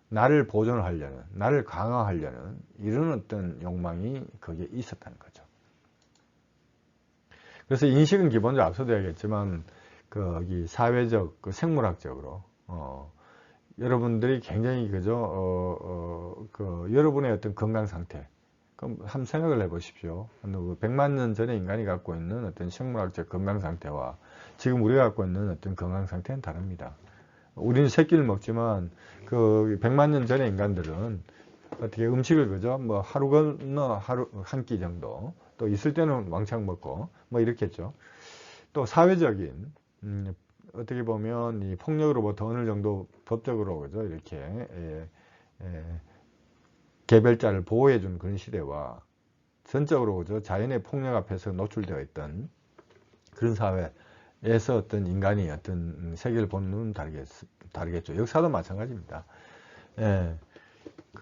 나를 보존하려는, 나를 강화하려는 이런 어떤 욕망이 거기에 있었다는 거죠. 그래서 인식은 기본적으로 앞서도 얘기했지만 거기 사회적, 생물학적으로 여러분들이 굉장히 그죠 여러분의 어떤 건강 상태, 그럼 한번 생각을 해보십시오. 100만 년 전에 인간이 갖고 있는 어떤 생물학적 건강 상태와 지금 우리가 갖고 있는 어떤 건강 상태는 다릅니다. 우리는 새끼를 먹지만 그 100만 년 전의 인간들은 어떻게 음식을 그죠? 뭐 하루 건너 하루 한 끼 정도, 또 있을 때는 왕창 먹고 뭐 이렇겠죠. 또 사회적인 어떻게 보면 이 폭력으로부터 어느 정도 법적으로 그죠? 이렇게 개별자를 보호해 준 그런 시대와 전적으로 그죠? 자연의 폭력 앞에서 노출되어 있던 그런 사회에서 어떤 인간이 어떤 세계를 보는 눈은 다르겠죠. 역사도 마찬가지입니다. 예.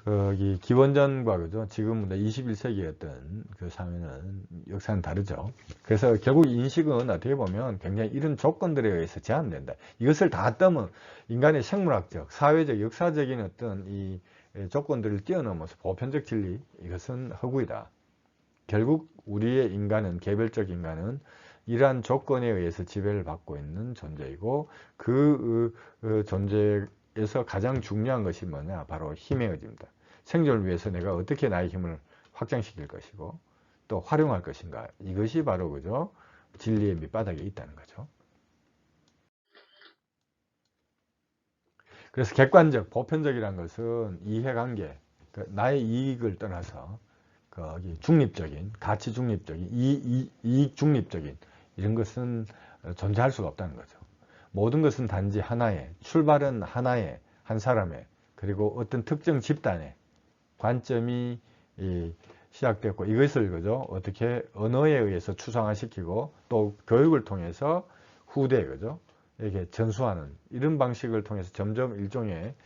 거기 기원전과 그죠? 지금 21세기의 어떤 그 사회는 역사는 다르죠. 그래서 결국 인식은 어떻게 보면 굉장히 이런 조건들에 의해서 제한된다. 이것을 다 떠면 인간의 생물학적, 사회적, 역사적인 어떤 이 조건들을 뛰어넘어서 보편적 진리, 이것은 허구이다. 결국 우리의 인간은, 개별적 인간은 이러한 조건에 의해서 지배를 받고 있는 존재이고, 그 존재에서 가장 중요한 것이 뭐냐? 바로 힘의 의지입니다. 생존을 위해서 내가 어떻게 나의 힘을 확장시킬 것이고 또 활용할 것인가, 이것이 바로 그죠? 진리의 밑바닥에 있다는 거죠. 그래서 객관적, 보편적이라는 것은 이해관계, 나의 이익을 떠나서 거기 중립적인, 가치 중립적인, 이익 중립적인 이런 것은 존재할 수가 없다는 거죠. 모든 것은 단지 하나의, 출발은 하나의, 한 사람의, 그리고 어떤 특정 집단의 관점이 시작됐고, 이것을 그죠? 어떻게 언어에 의해서 추상화시키고 또 교육을 통해서 후대에 그죠? 이렇게 전수하는 이런 방식을 통해서 점점 일종의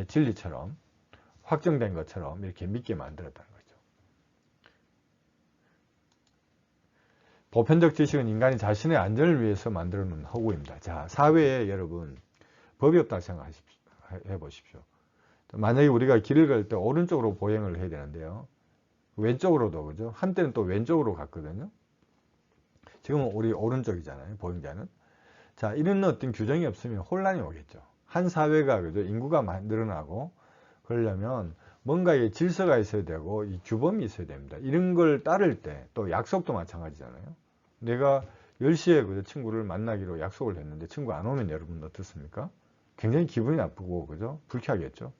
진리처럼 확정된 것처럼 이렇게 믿게 만들었다는 거죠. 보편적 지식은 인간이 자신의 안전을 위해서 만들어 놓은 허구입니다. 자, 사회에 여러분 법이 없다고 생각해 보십시오. 만약에 우리가 길을 갈 때 오른쪽으로 보행을 해야 되는데요. 왼쪽으로도 그죠? 한때는 또 왼쪽으로 갔거든요. 지금은 우리 오른쪽이잖아요. 보행자는. 자, 이런 어떤 규정이 없으면 혼란이 오겠죠. 한 사회가 그죠? 인구가 늘어나고 그러려면 뭔가의 질서가 있어야 되고 이 규범이 있어야 됩니다. 이런 걸 따를 때 또 약속도 마찬가지잖아요. 내가 10시에 그죠? 친구를 만나기로 약속을 했는데 친구 안 오면 여러분 어떻습니까? 굉장히 기분이 나쁘고 그죠? 불쾌하겠죠.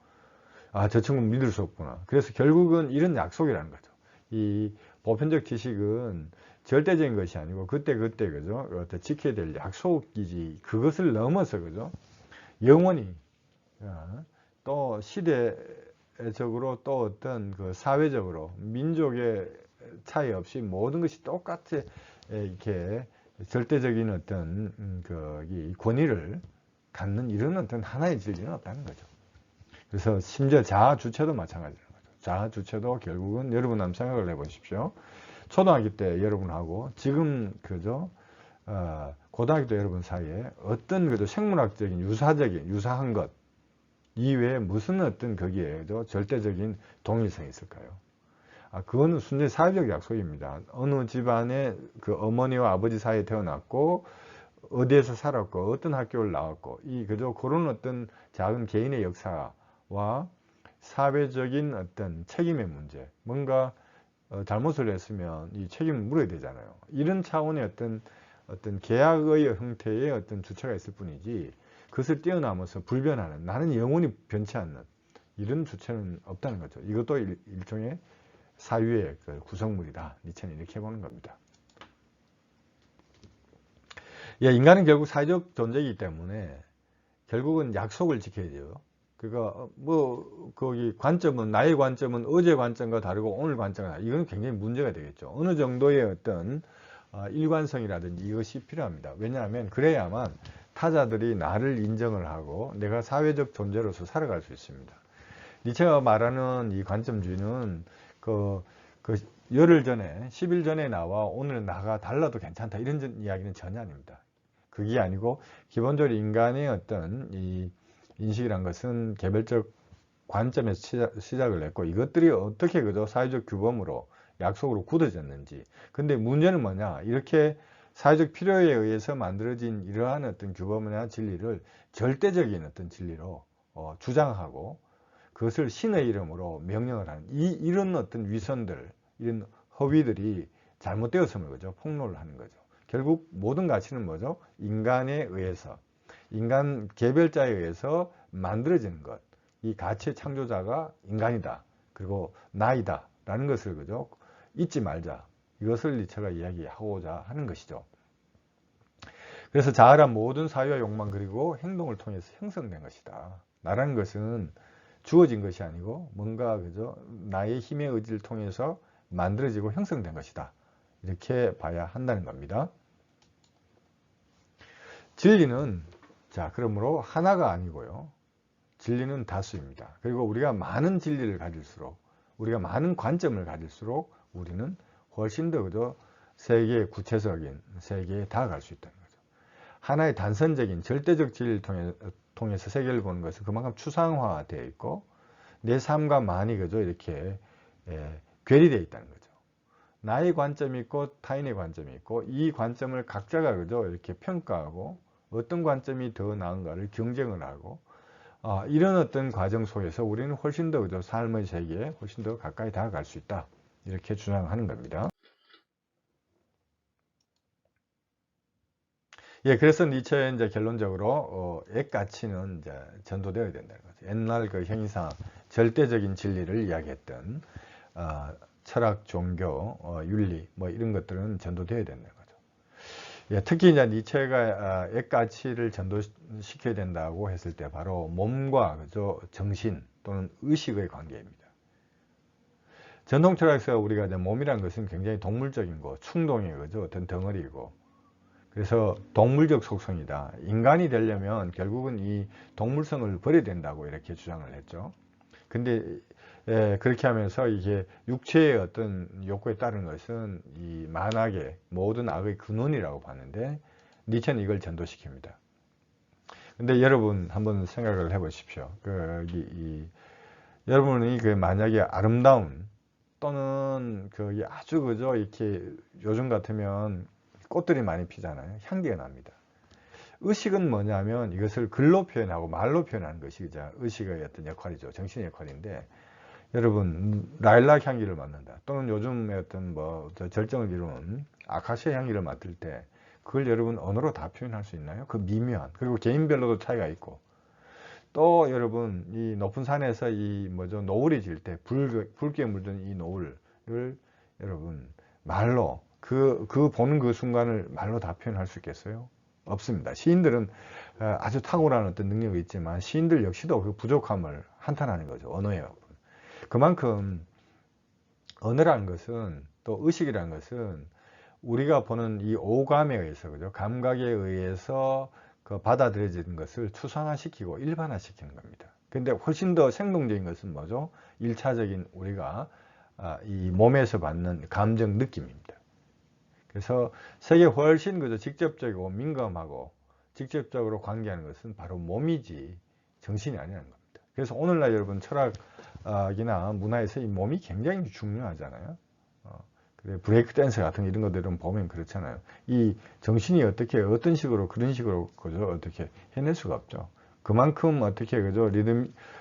아, 저 친구는 믿을 수 없구나. 그래서 결국은 이런 약속이라는 거죠. 이 보편적 지식은 절대적인 것이 아니고 그때그때 그죠? 지켜야 될 약속이지, 그것을 넘어서 그죠? 영원히 또 시대적으로 또 어떤 그 사회적으로 민족의 차이 없이 모든 것이 똑같이 이렇게 절대적인 어떤 그 권위를 갖는 이런 어떤 하나의 진리는 없다는 거죠. 그래서 심지어 자아 주체도 마찬가지라는 거죠. 자아 주체도 결국은 여러분 한번 생각을 해보십시오. 초등학교 때 여러분하고 지금 그죠? 고등학교 때 여러분 사이에 어떤 그죠? 생물학적인 유사한 것 이외에 무슨 어떤 거기에 그죠? 절대적인 동일성이 있을까요? 그거는 순전히 사회적 약속입니다. 어느 집안에 그 어머니와 아버지 사이에 태어났고 어디에서 살았고 어떤 학교를 나왔고 이 그죠? 그런 어떤 작은 개인의 역사와 사회적인 어떤 책임의 문제, 뭔가 잘못을 했으면 이 책임을 물어야 되잖아요. 이런 차원의 어떤 계약의 형태의 어떤 주체가 있을 뿐이지 그것을 뛰어넘어서 불변하는, 나는 영원히 변치 않는 이런 주체는 없다는 거죠. 이것도 일종의 사유의 그 구성물이다. 니체는 이렇게 보는 겁니다. 예, 인간은 결국 사회적 존재이기 때문에 결국은 약속을 지켜야 돼요. 그러니까 뭐 거기 관점은, 나의 관점은 어제 관점과 다르고 오늘 관점과 다르고, 이건 굉장히 문제가 되겠죠. 어느 정도의 어떤 일관성이라든지 이것이 필요합니다. 왜냐하면 그래야만 타자들이 나를 인정을 하고 내가 사회적 존재로서 살아갈 수 있습니다. 니체가 말하는 이 관점주의는 그 열흘 전에 10일 전에 나와 오늘 나가 달라도 괜찮다 이런 이야기는 전혀 아닙니다. 그게 아니고 기본적으로 인간의 어떤 이 인식이란 것은 개별적 관점에서 시작을 했고 이것들이 어떻게 그저 사회적 규범으로 약속으로 굳어졌는지. 근데 문제는 뭐냐, 이렇게 사회적 필요에 의해서 만들어진 이러한 어떤 규범이나 진리를 절대적인 어떤 진리로 주장하고 그것을 신의 이름으로 명령을 하는 이런 어떤 위선들, 이런 허위들이 잘못되었음을 그죠 폭로를 하는 거죠. 결국 모든 가치는 뭐죠? 인간에 의해서, 인간 개별자에 의해서 만들어지는 것. 이 가치의 창조자가 인간이다. 그리고 나이다. 라는 것을 그죠 잊지 말자. 이것을 니체가 이야기하고자 하는 것이죠. 그래서 자아란 모든 사유와 욕망 그리고 행동을 통해서 형성된 것이다. 나라는 것은 주어진 것이 아니고 뭔가 그죠 나의 힘의 의지를 통해서 만들어지고 형성된 것이다. 이렇게 봐야 한다는 겁니다. 진리는 그러므로 하나가 아니고요. 진리는 다수입니다. 그리고 우리가 많은 진리를 가질수록, 우리가 많은 관점을 가질수록 우리는 훨씬 더 그죠 세계의 구체적인 세계에 다가갈 수 있다는 거죠. 하나의 단선적인 절대적 진리를 통해서 세계를 보는 것은 그만큼 추상화되어 있고 내 삶과 많이 그죠 이렇게 괴리되어 있다는 거죠. 나의 관점이 있고 타인의 관점이 있고 이 관점을 각자가 그죠 이렇게 평가하고 어떤 관점이 더 나은가를 경쟁을 하고 이런 어떤 과정 속에서 우리는 훨씬 더 그죠 삶의 세계에 훨씬 더 가까이 다가갈 수 있다. 이렇게 주장하는 겁니다. 예, 그래서 니체의 이제 결론적으로 액가치는 이제 전도되어야 된다는 거죠. 옛날 그 형이상 절대적인 진리를 이야기했던 철학, 종교, 윤리 뭐 이런 것들은 전도되어야 된다는 거죠. 예, 특히 이제 니체가 액가치를 전도시켜야 된다고 했을 때 바로 몸과 그죠 정신 또는 의식의 관계입니다. 전통 철학에서 우리가 이제 몸이라는 것은 굉장히 동물적인 거, 충동의 그죠 어떤 덩어리이고. 그래서 동물적 속성이다. 인간이 되려면 결국은 이 동물성을 버려야 된다고 이렇게 주장을 했죠. 근데 그렇게 하면서 이게 육체의 어떤 욕구에 따른 것은 이 만악의 모든 악의 근원이라고 봤는데 니체는 이걸 전도시킵니다. 근데 여러분 한번 생각을 해보십시오. 여러분이 만약에 아름다운 또는 아주 그저 이렇게 요즘 같으면 꽃들이 많이 피잖아요. 향기가 납니다. 의식은 뭐냐면 이것을 글로 표현하고 말로 표현하는 것이 의식의 어떤 역할이죠. 정신의 역할인데 여러분 라일락 향기를 맡는다. 또는 요즘에 어떤 절정을 이루는 아카시아 향기를 맡을 때 그걸 여러분 언어로 다 표현할 수 있나요? 그 미묘한 그리고 개인별로도 차이가 있고 또 여러분 이 높은 산에서 노을이 질 때 붉게 물든 이 노을을 여러분 말로 보는 그 순간을 말로 다 표현할 수 있겠어요? 없습니다. 시인들은 아주 탁월한 어떤 능력이 있지만 시인들 역시도 그 부족함을 한탄하는 거죠. 언어에. 그만큼 언어라는 것은 또 의식이라는 것은 우리가 보는 이 오감에 의해서 그죠? 감각에 의해서 받아들여지는 것을 추상화시키고 일반화시키는 겁니다. 근데 훨씬 더 생동적인 것은 뭐죠? 1차적인 우리가 이 몸에서 받는 감정 느낌입니다. 그래서 세계에 훨씬 그저 직접적이고 민감하고 직접적으로 관계하는 것은 바로 몸이지 정신이 아니라는 겁니다. 그래서 오늘날 여러분 철학이나 문화에서 이 몸이 굉장히 중요하잖아요. 브레이크 댄스 같은 이런 것들은 보면 그렇잖아요. 이 정신이 어떤 식으로 그런 식으로 그저 어떻게 해낼 수가 없죠. 그만큼 어떻게 그저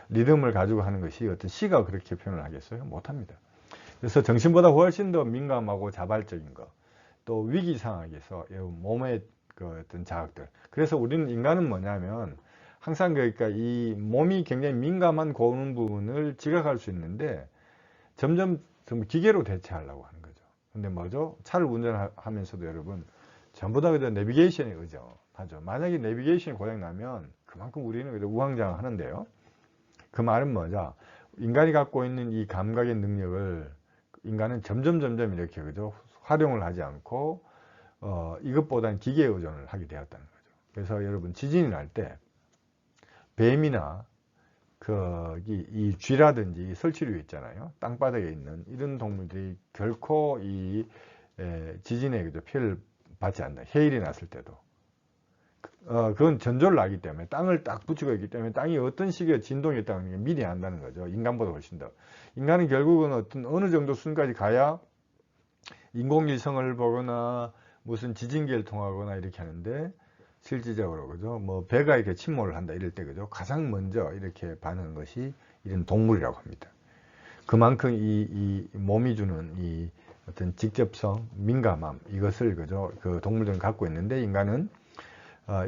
리듬을 가지고 하는 것이 어떤 시가 그렇게 표현을 하겠어요? 못합니다. 그래서 정신보다 훨씬 더 민감하고 자발적인 것. 또 위기 상황에서 몸의 어떤 자극들. 그래서 우리는 인간은 뭐냐면 항상 그러니까 이 몸이 굉장히 민감한 그런 부분을 지각할 수 있는데 점점 기계로 대체하려고 하는 거죠. 근데 뭐죠? 차를 운전하면서도 여러분 전부 다 그저 내비게이션에 의존하죠. 만약에 내비게이션이 고장 나면 그만큼 우리는 그저 우왕좌왕 하는데요. 그 말은 뭐죠? 인간이 갖고 있는 이 감각의 능력을 인간은 점점 이렇게 그죠? 활용을 하지 않고 이것보다는 기계에 의존을 하게 되었다는 거죠. 그래서 여러분 지진이 날 때 뱀이나 이 쥐라든지 설치류 있잖아요. 땅바닥에 있는 이런 동물들이 결코 이 지진에 피해를 받지 않는다. 해일이 났을 때도. 그건 전조를 하기 때문에 땅을 딱 붙이고 있기 때문에 땅이 어떤 식의 진동이 있다는 게 미리 안다는 거죠. 인간보다 훨씬 더. 인간은 결국은 어느 정도 수준까지 가야 인공위성을 보거나 무슨 지진계를 통하거나 이렇게 하는데 실질적으로 그죠. 뭐 배가 이렇게 침몰을 한다 이럴 때 그죠. 가장 먼저 이렇게 반응하는 것이 이런 동물이라고 합니다. 그만큼 이 몸이 주는 이 어떤 직접성, 민감함 이것을 그죠. 그 동물들은 갖고 있는데 인간은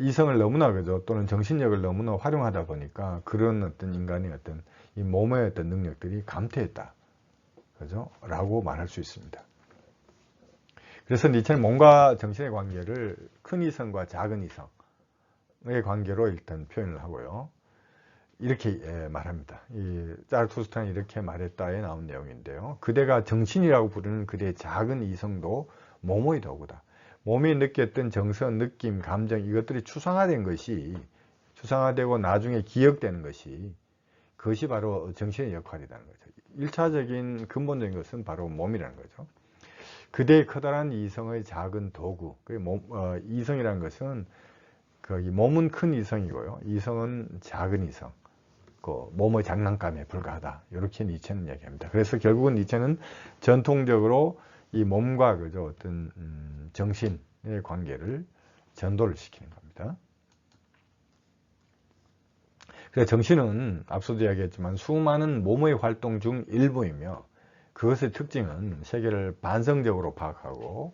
이성을 너무나 그죠. 또는 정신력을 너무나 활용하다 보니까 그런 어떤 인간의 어떤 이 몸의 어떤 능력들이 감퇴했다. 그죠? 라고 말할 수 있습니다. 그래서 니체는 몸과 정신의 관계를 큰 이성과 작은 이성의 관계로 일단 표현을 하고요. 이렇게 말합니다. 이 자르투스트라는 이렇게 말했다에 나온 내용인데요. 그대가 정신이라고 부르는 그대의 작은 이성도 몸의 도구다. 몸이 느꼈던 정서, 느낌, 감정 이것들이 추상화된 것이 추상화되고 나중에 기억되는 것이 그것이 바로 정신의 역할이라는 거죠. 1차적인 근본적인 것은 바로 몸이라는 거죠. 그대의 커다란 이성의 작은 도구. 이성이라는 것은 몸은 큰 이성이고요. 이성은 작은 이성. 몸의 장난감에 불과하다. 이렇게 니체는 얘기합니다. 그래서 결국은 니체는 전통적으로 이 몸과 그저 어떤 정신의 관계를 전도를 시키는 겁니다. 그래서 정신은 앞서도 이야기했지만 수많은 몸의 활동 중 일부이며 그것의 특징은 세계를 반성적으로 파악하고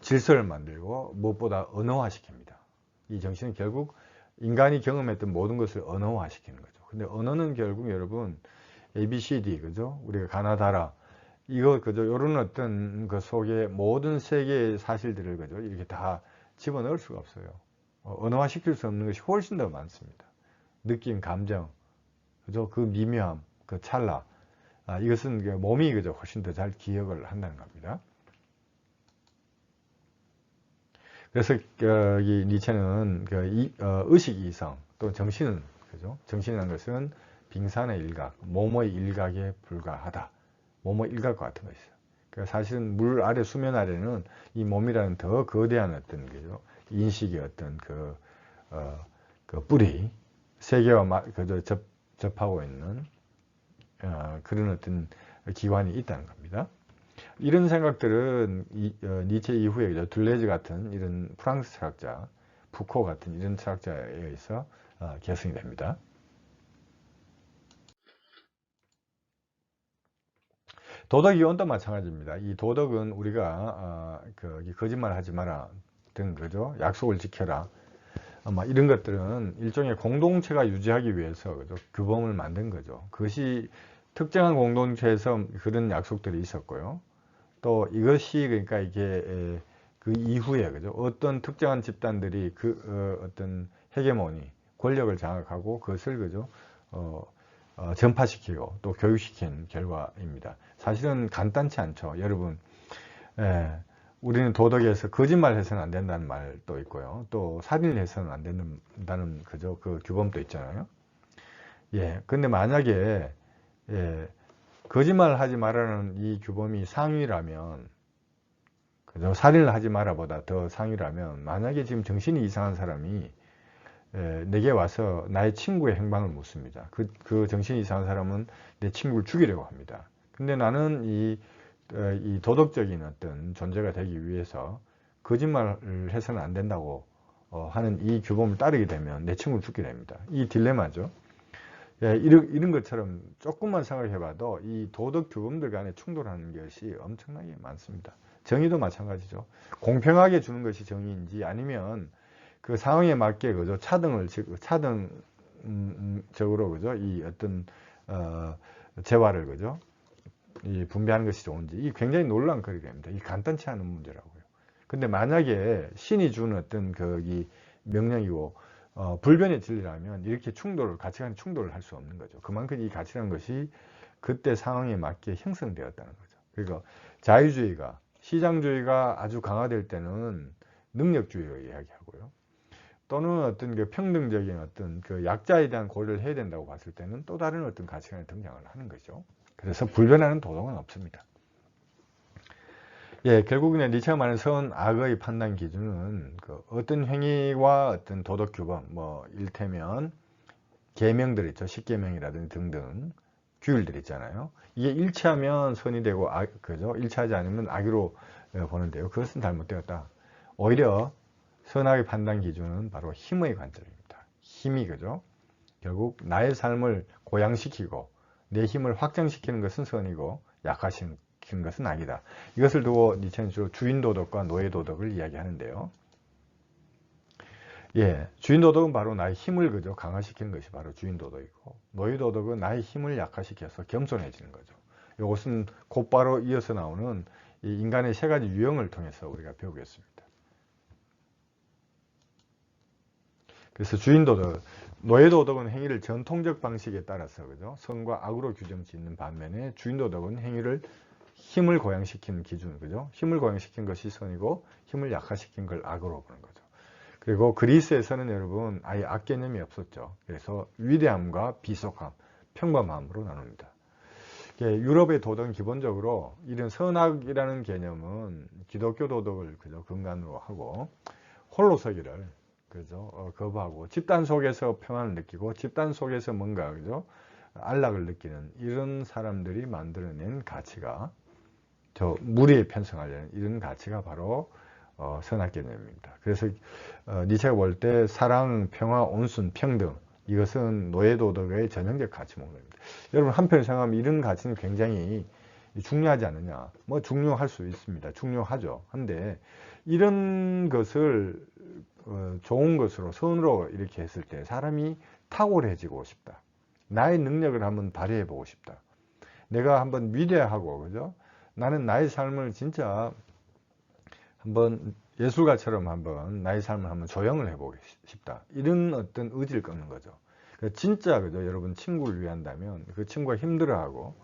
질서를 만들고 무엇보다 언어화시킵니다. 이 정신은 결국 인간이 경험했던 모든 것을 언어화시키는 거죠. 근데 언어는 결국 여러분 ABCD 그죠? 우리가 가나다라 이거 그죠? 이런 어떤 그 속에 모든 세계의 사실들을 그죠? 이렇게 다 집어넣을 수가 없어요. 언어화시킬 수 없는 것이 훨씬 더 많습니다. 느낌, 감정, 그죠? 그 미묘함, 그 찰나. 이것은 몸이 그죠? 훨씬 더 잘 기억을 한다는 겁니다. 그래서 이 니체는 의식 이성 또 정신은 그죠? 정신이라는 것은 빙산의 일각, 몸의 일각에 불과하다. 몸의 일각과 같은 것이죠. 그러니까 사실은 물 아래 수면 아래는 이 몸이라는 더 거대한 어떤 거죠. 인식의 어떤 그 뿌리 세계와 그저 접하고 있는 그런 어떤 기관이 있다는 겁니다. 이런 생각들은 니체 이후에 그죠? 둘레즈 같은 이런 프랑스 철학자, 푸코 같은 이런 철학자에 의해서 계승이 됩니다. 도덕 이론도 마찬가지입니다. 이 도덕은 우리가 거짓말 하지 마라 등 그죠? 약속을 지켜라. 이런 것들은 일종의 공동체가 유지하기 위해서 그죠? 규범을 만든 거죠. 그것이 특정한 공동체에서 그런 약속들이 있었고요. 또 이것이 그러니까 이게 그 이후에 그죠? 어떤 특정한 집단들이 어떤 헤게모니 권력을 장악하고 그것을 그죠? 전파시키고 또 교육시킨 결과입니다. 사실은 간단치 않죠. 여러분, 우리는 도덕에서 거짓말 해서는 안 된다는 말도 있고요. 또 살인을 해서는 안 된다는 그죠? 그 규범도 있잖아요. 근데 만약에 거짓말 하지 말라는 이 규범이 상위라면 그죠? 살인을 하지 마라보다 더 상위라면 만약에 지금 정신이 이상한 사람이 내게 와서 나의 친구의 행방을 묻습니다. 그 정신이 이상한 사람은 내 친구를 죽이려고 합니다. 근데 나는 이 도덕적인 어떤 존재가 되기 위해서 거짓말을 해서는 안 된다고 하는 이 규범을 따르게 되면 내 친구를 죽게 됩니다. 이 딜레마죠. 이런 것처럼 조금만 생각해 봐도 이 도덕 규범들 간에 충돌하는 것이 엄청나게 많습니다. 정의도 마찬가지죠. 공평하게 주는 것이 정의인지 아니면 그 상황에 맞게 그죠 차등적으로 그죠 이 어떤 재화를 그죠 이 분배하는 것이 좋은지 이 굉장히 논란거리가 됩니다. 이 간단치 않은 문제라고요. 근데 만약에 신이 준 어떤 이 명령이고 불변의 진리라면 이렇게 가치관 충돌을 할 수 없는 거죠. 그만큼 이 가치라는 것이 그때 상황에 맞게 형성되었다는 거죠. 그러니까 자유주의가 시장주의가 아주 강화될 때는 능력주의로 이야기하고요. 또는 어떤 그 평등적인 어떤 그 약자에 대한 고려를 해야 된다고 봤을 때는 또 다른 어떤 가치관이 등장을 하는 거죠. 그래서 불변하는 도덕은 없습니다. 예, 결국은 니체가 말하는 선악의 판단 기준은 그 어떤 행위와 어떤 도덕 규범, 뭐 일테면 계명들 있죠. 십계명이라든지 등등 규율들 있잖아요. 이게 일치하면 선이 되고 그죠? 일치하지 않으면 악으로 보는데요. 그것은 잘못되었다. 오히려 선악의 판단 기준은 바로 힘의 관점입니다. 힘이 그죠? 결국 나의 삶을 고양시키고 내 힘을 확장시키는 것은 선이고 약화시키는 것은 악이다. 이것을 두고 니체는 주로 주인도덕과 노예도덕을 이야기하는데요. 예, 주인도덕은 바로 나의 힘을 그죠 강화시키는 것이 바로 주인도덕이고, 노예도덕은 나의 힘을 약화시켜서 겸손해지는 거죠. 이것은 곧바로 이어서 나오는 이 인간의 세 가지 유형을 통해서 우리가 배우겠습니다. 그래서 주인도덕, 노예도덕은 행위를 전통적 방식에 따라서 그죠 선과 악으로 규정 짓는 반면에 주인도덕은 행위를 힘을 고양시키는 기준, 그죠? 힘을 고양시킨 것이 선이고 힘을 약화시킨 걸 악으로 보는 거죠. 그리고 그리스에서는 여러분 아예 악 개념이 없었죠. 그래서 위대함과 비속함, 평범함으로 나눕니다. 유럽의 도덕은 기본적으로 이런 선악이라는 개념은 기독교 도덕을 그죠 근간으로 하고 홀로서기를 그죠 거부하고 집단 속에서 평안을 느끼고 집단 속에서 뭔가 그죠 안락을 느끼는 이런 사람들이 만들어낸 가치가 저 무리에 편성하려는 이런 가치가 바로 선악 개념입니다. 그래서 니체가 볼 때 사랑, 평화, 온순, 평등 이것은 노예도덕의 전형적 가치 목록입니다. 여러분 한편으로 생각하면 이런 가치는 굉장히 중요하지 않느냐. 뭐 중요할 수 있습니다. 중요하죠. 한데 이런 것을 좋은 것으로 선으로 이렇게 했을 때 사람이 탁월해지고 싶다. 나의 능력을 한번 발휘해 보고 싶다. 내가 한번 위대하고 그죠? 나는 나의 삶을 진짜 한번 예술가처럼 한번 나의 삶을 한번 조형을 해보고 싶다. 이런 어떤 의지를 꺾는 거죠. 진짜 그죠? 여러분 친구를 위한다면 그 친구가 힘들어하고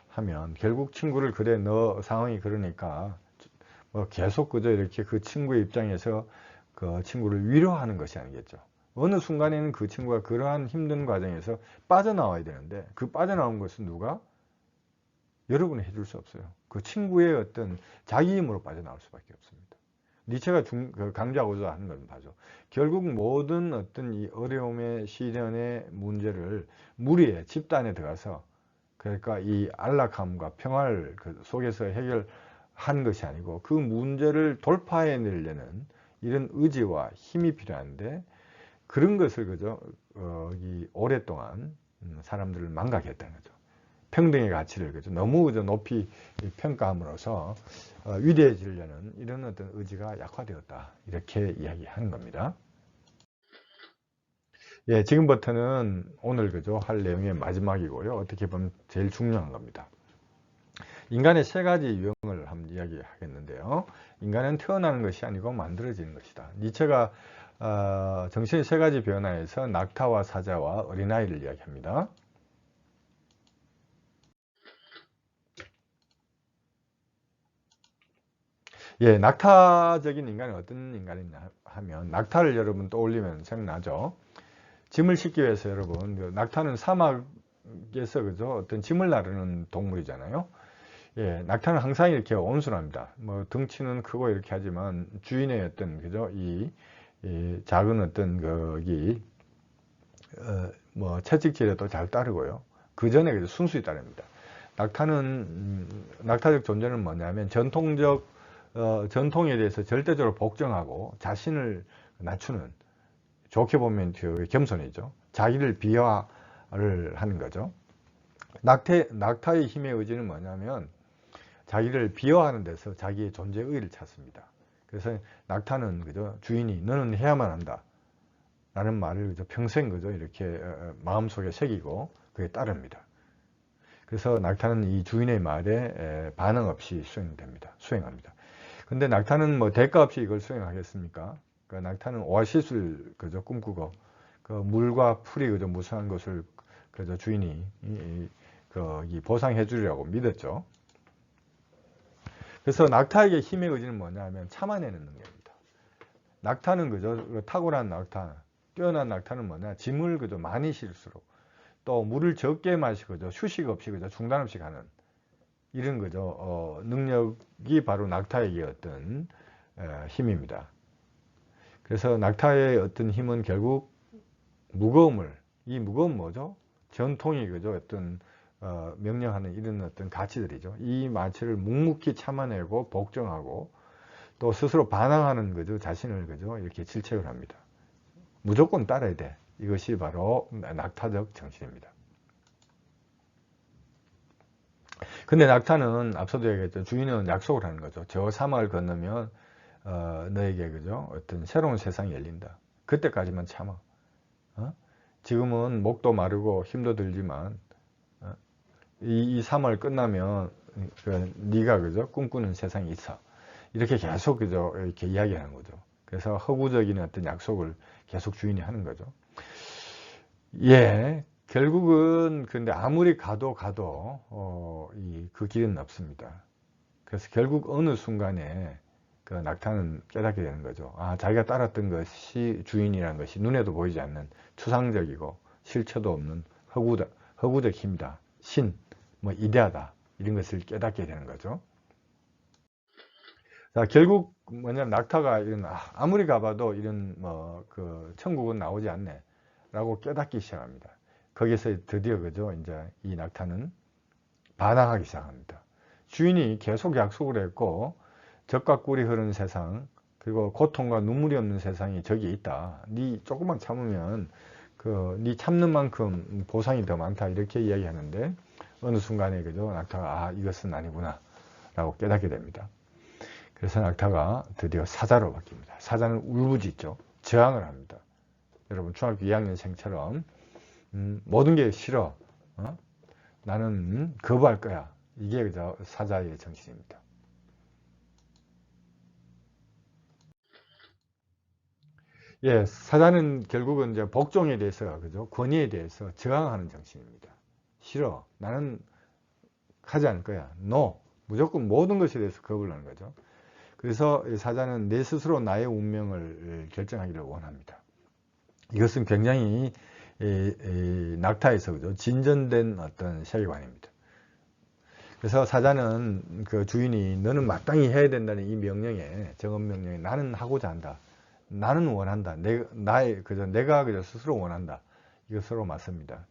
하면 결국 친구를 그래 너 상황이 그러니까 뭐 계속 그죠? 이렇게 그 친구의 입장에서 그 친구를 위로하는 것이 아니겠죠. 어느 순간에는 그 친구가 그러한 힘든 과정에서 빠져나와야 되는데 그 빠져나온 것은 누가? 여러분이 해줄 수 없어요. 그 친구의 어떤 자기 힘으로 빠져나올 수밖에 없습니다. 니체가 강조하고자 하는 건 봐죠. 결국 모든 어떤 이 어려움의 시련의 문제를 무리에 집단에 들어가서 그러니까 이 안락함과 평화를 속에서 해결하는 것이 아니고 그 문제를 돌파해내려는 이런 의지와 힘이 필요한데 그런 것을 그죠 이 오랫동안 사람들을 망각했다는 거죠. 평등의 가치를 그죠 너무 높이 평가함으로써 위대해지려는 이런 어떤 의지가 약화되었다 이렇게 이야기하는 겁니다. 예, 지금부터는 오늘 그죠 할 내용의 마지막이고요. 어떻게 보면 제일 중요한 겁니다. 인간의 세 가지 유형을 한번 이야기하겠는데요. 인간은 태어나는 것이 아니고 만들어지는 것이다. 니체가 정신의 세 가지 변화에서 낙타와 사자와 어린아이를 이야기합니다. 예, 낙타적인 인간은 어떤 인간이냐 하면 낙타를 여러분 떠올리면 생각나죠. 짐을 싣기 위해서 여러분 낙타는 사막에서 그죠 어떤 짐을 나르는 동물이잖아요. 예, 낙타는 항상 이렇게 온순합니다. 뭐 덩치는 크고 이렇게 하지만 주인의 어떤 그죠 이 작은 어떤 거기 뭐 채찍질에도 잘 따르고요. 그 전에 그죠 순수히 따릅니다. 낙타는 낙타적 존재는 뭐냐면 전통에 대해서 절대적으로 복종하고 자신을 낮추는 좋게 보면 겸손이죠. 자기를 비하를 하는 거죠. 낙타의 힘의 의지는 뭐냐면 자기를 비하하는 데서 자기의 존재 의의를 찾습니다. 그래서 낙타는 그죠 주인이 너는 해야만 한다 라는 말을 그죠 평생 그죠 이렇게 마음속에 새기고 그에 따릅니다. 그래서 낙타는 이 주인의 말에 반응 없이 수행합니다. 근데 낙타는 뭐 대가 없이 이걸 수행하겠습니까? 그 낙타는 오아시스를 그저 꿈꾸고 그 물과 풀이 그저 무수한 것을 그저 주인이 보상해 주리라고 믿었죠. 그래서 낙타에게 힘의 의지는 뭐냐 하면 참아내는 능력입니다. 낙타는 그죠? 탁월한 낙타, 뛰어난 낙타는 뭐냐? 짐을 그죠? 많이 실수록 또 물을 적게 마시고 그죠? 휴식 없이 그죠? 중단 없이 가는 이런 그죠? 능력이 바로 낙타에게 어떤 힘입니다. 그래서 낙타의 어떤 힘은 결국 무거움을, 이 무거움 뭐죠? 전통이 그죠? 어떤 명령하는 이런 어떤 가치들이죠. 이 가치를 묵묵히 참아내고 복종하고 또 스스로 반항하는 거죠. 자신을 그죠? 이렇게 질책을 합니다. 무조건 따라야 돼. 이것이 바로 낙타적 정신입니다. 근데 낙타는 앞서도 얘기했죠. 주인은 약속을 하는 거죠. 저 사막을 건너면 너에게 그죠? 어떤 새로운 세상이 열린다. 그때까지만 참아. 지금은 목도 마르고 힘도 들지만 이 사막을 끝나면 네가 그죠? 꿈꾸는 세상이 있어. 이렇게 계속 그죠? 이렇게 이야기하는 거죠. 그래서 허구적인 어떤 약속을 계속 주인이 하는 거죠. 예, 결국은 근데 아무리 가도 그 길은 없습니다. 그래서 결국 어느 순간에 그 낙타는 깨닫게 되는 거죠. 아, 자기가 따랐던 것이 주인이라는 것이 눈에도 보이지 않는 추상적이고 실체도 없는 허구적 힘이다. 신, 뭐 이데아다. 이런 것을 깨닫게 되는 거죠. 자, 결국 뭐냐면 낙타가 이런 아무리 가봐도 이런 뭐 그 천국은 나오지 않네 라고 깨닫기 시작합니다. 거기서 드디어 그죠? 이제 이 낙타는 반항하기 시작합니다. 주인이 계속 약속을 했고 젖과 꿀이 흐르는 세상 그리고 고통과 눈물이 없는 세상이 저기 있다. 네 조금만 참으면 네 참는 만큼 보상이 더 많다 이렇게 이야기하는데 어느 순간에 그죠? 낙타가 이것은 아니구나 라고 깨닫게 됩니다. 그래서 낙타가 드디어 사자로 바뀝니다. 사자는 울부짖죠. 저항을 합니다. 여러분 중학교 2학년생처럼 모든 게 싫어. 나는 거부할 거야. 이게 그저 사자의 정신입니다. 예, 사자는 결국은 이제 복종에 대해서 그죠? 권위에 대해서 저항하는 정신입니다. 싫어. 나는 하지 않을 거야. No. 무조건 모든 것에 대해서 거부를 하는 거죠. 그래서 사자는 내 스스로 나의 운명을 결정하기를 원합니다. 이것은 굉장히 낙타에서 그죠? 진전된 어떤 세계관입니다. 그래서 사자는 그 주인이 너는 마땅히 해야 된다는 이 명령에 정언 명령에 나는 하고자 한다. 나는 원한다. 내가 그저 스스로 원한다. 이것으로 맞습니다.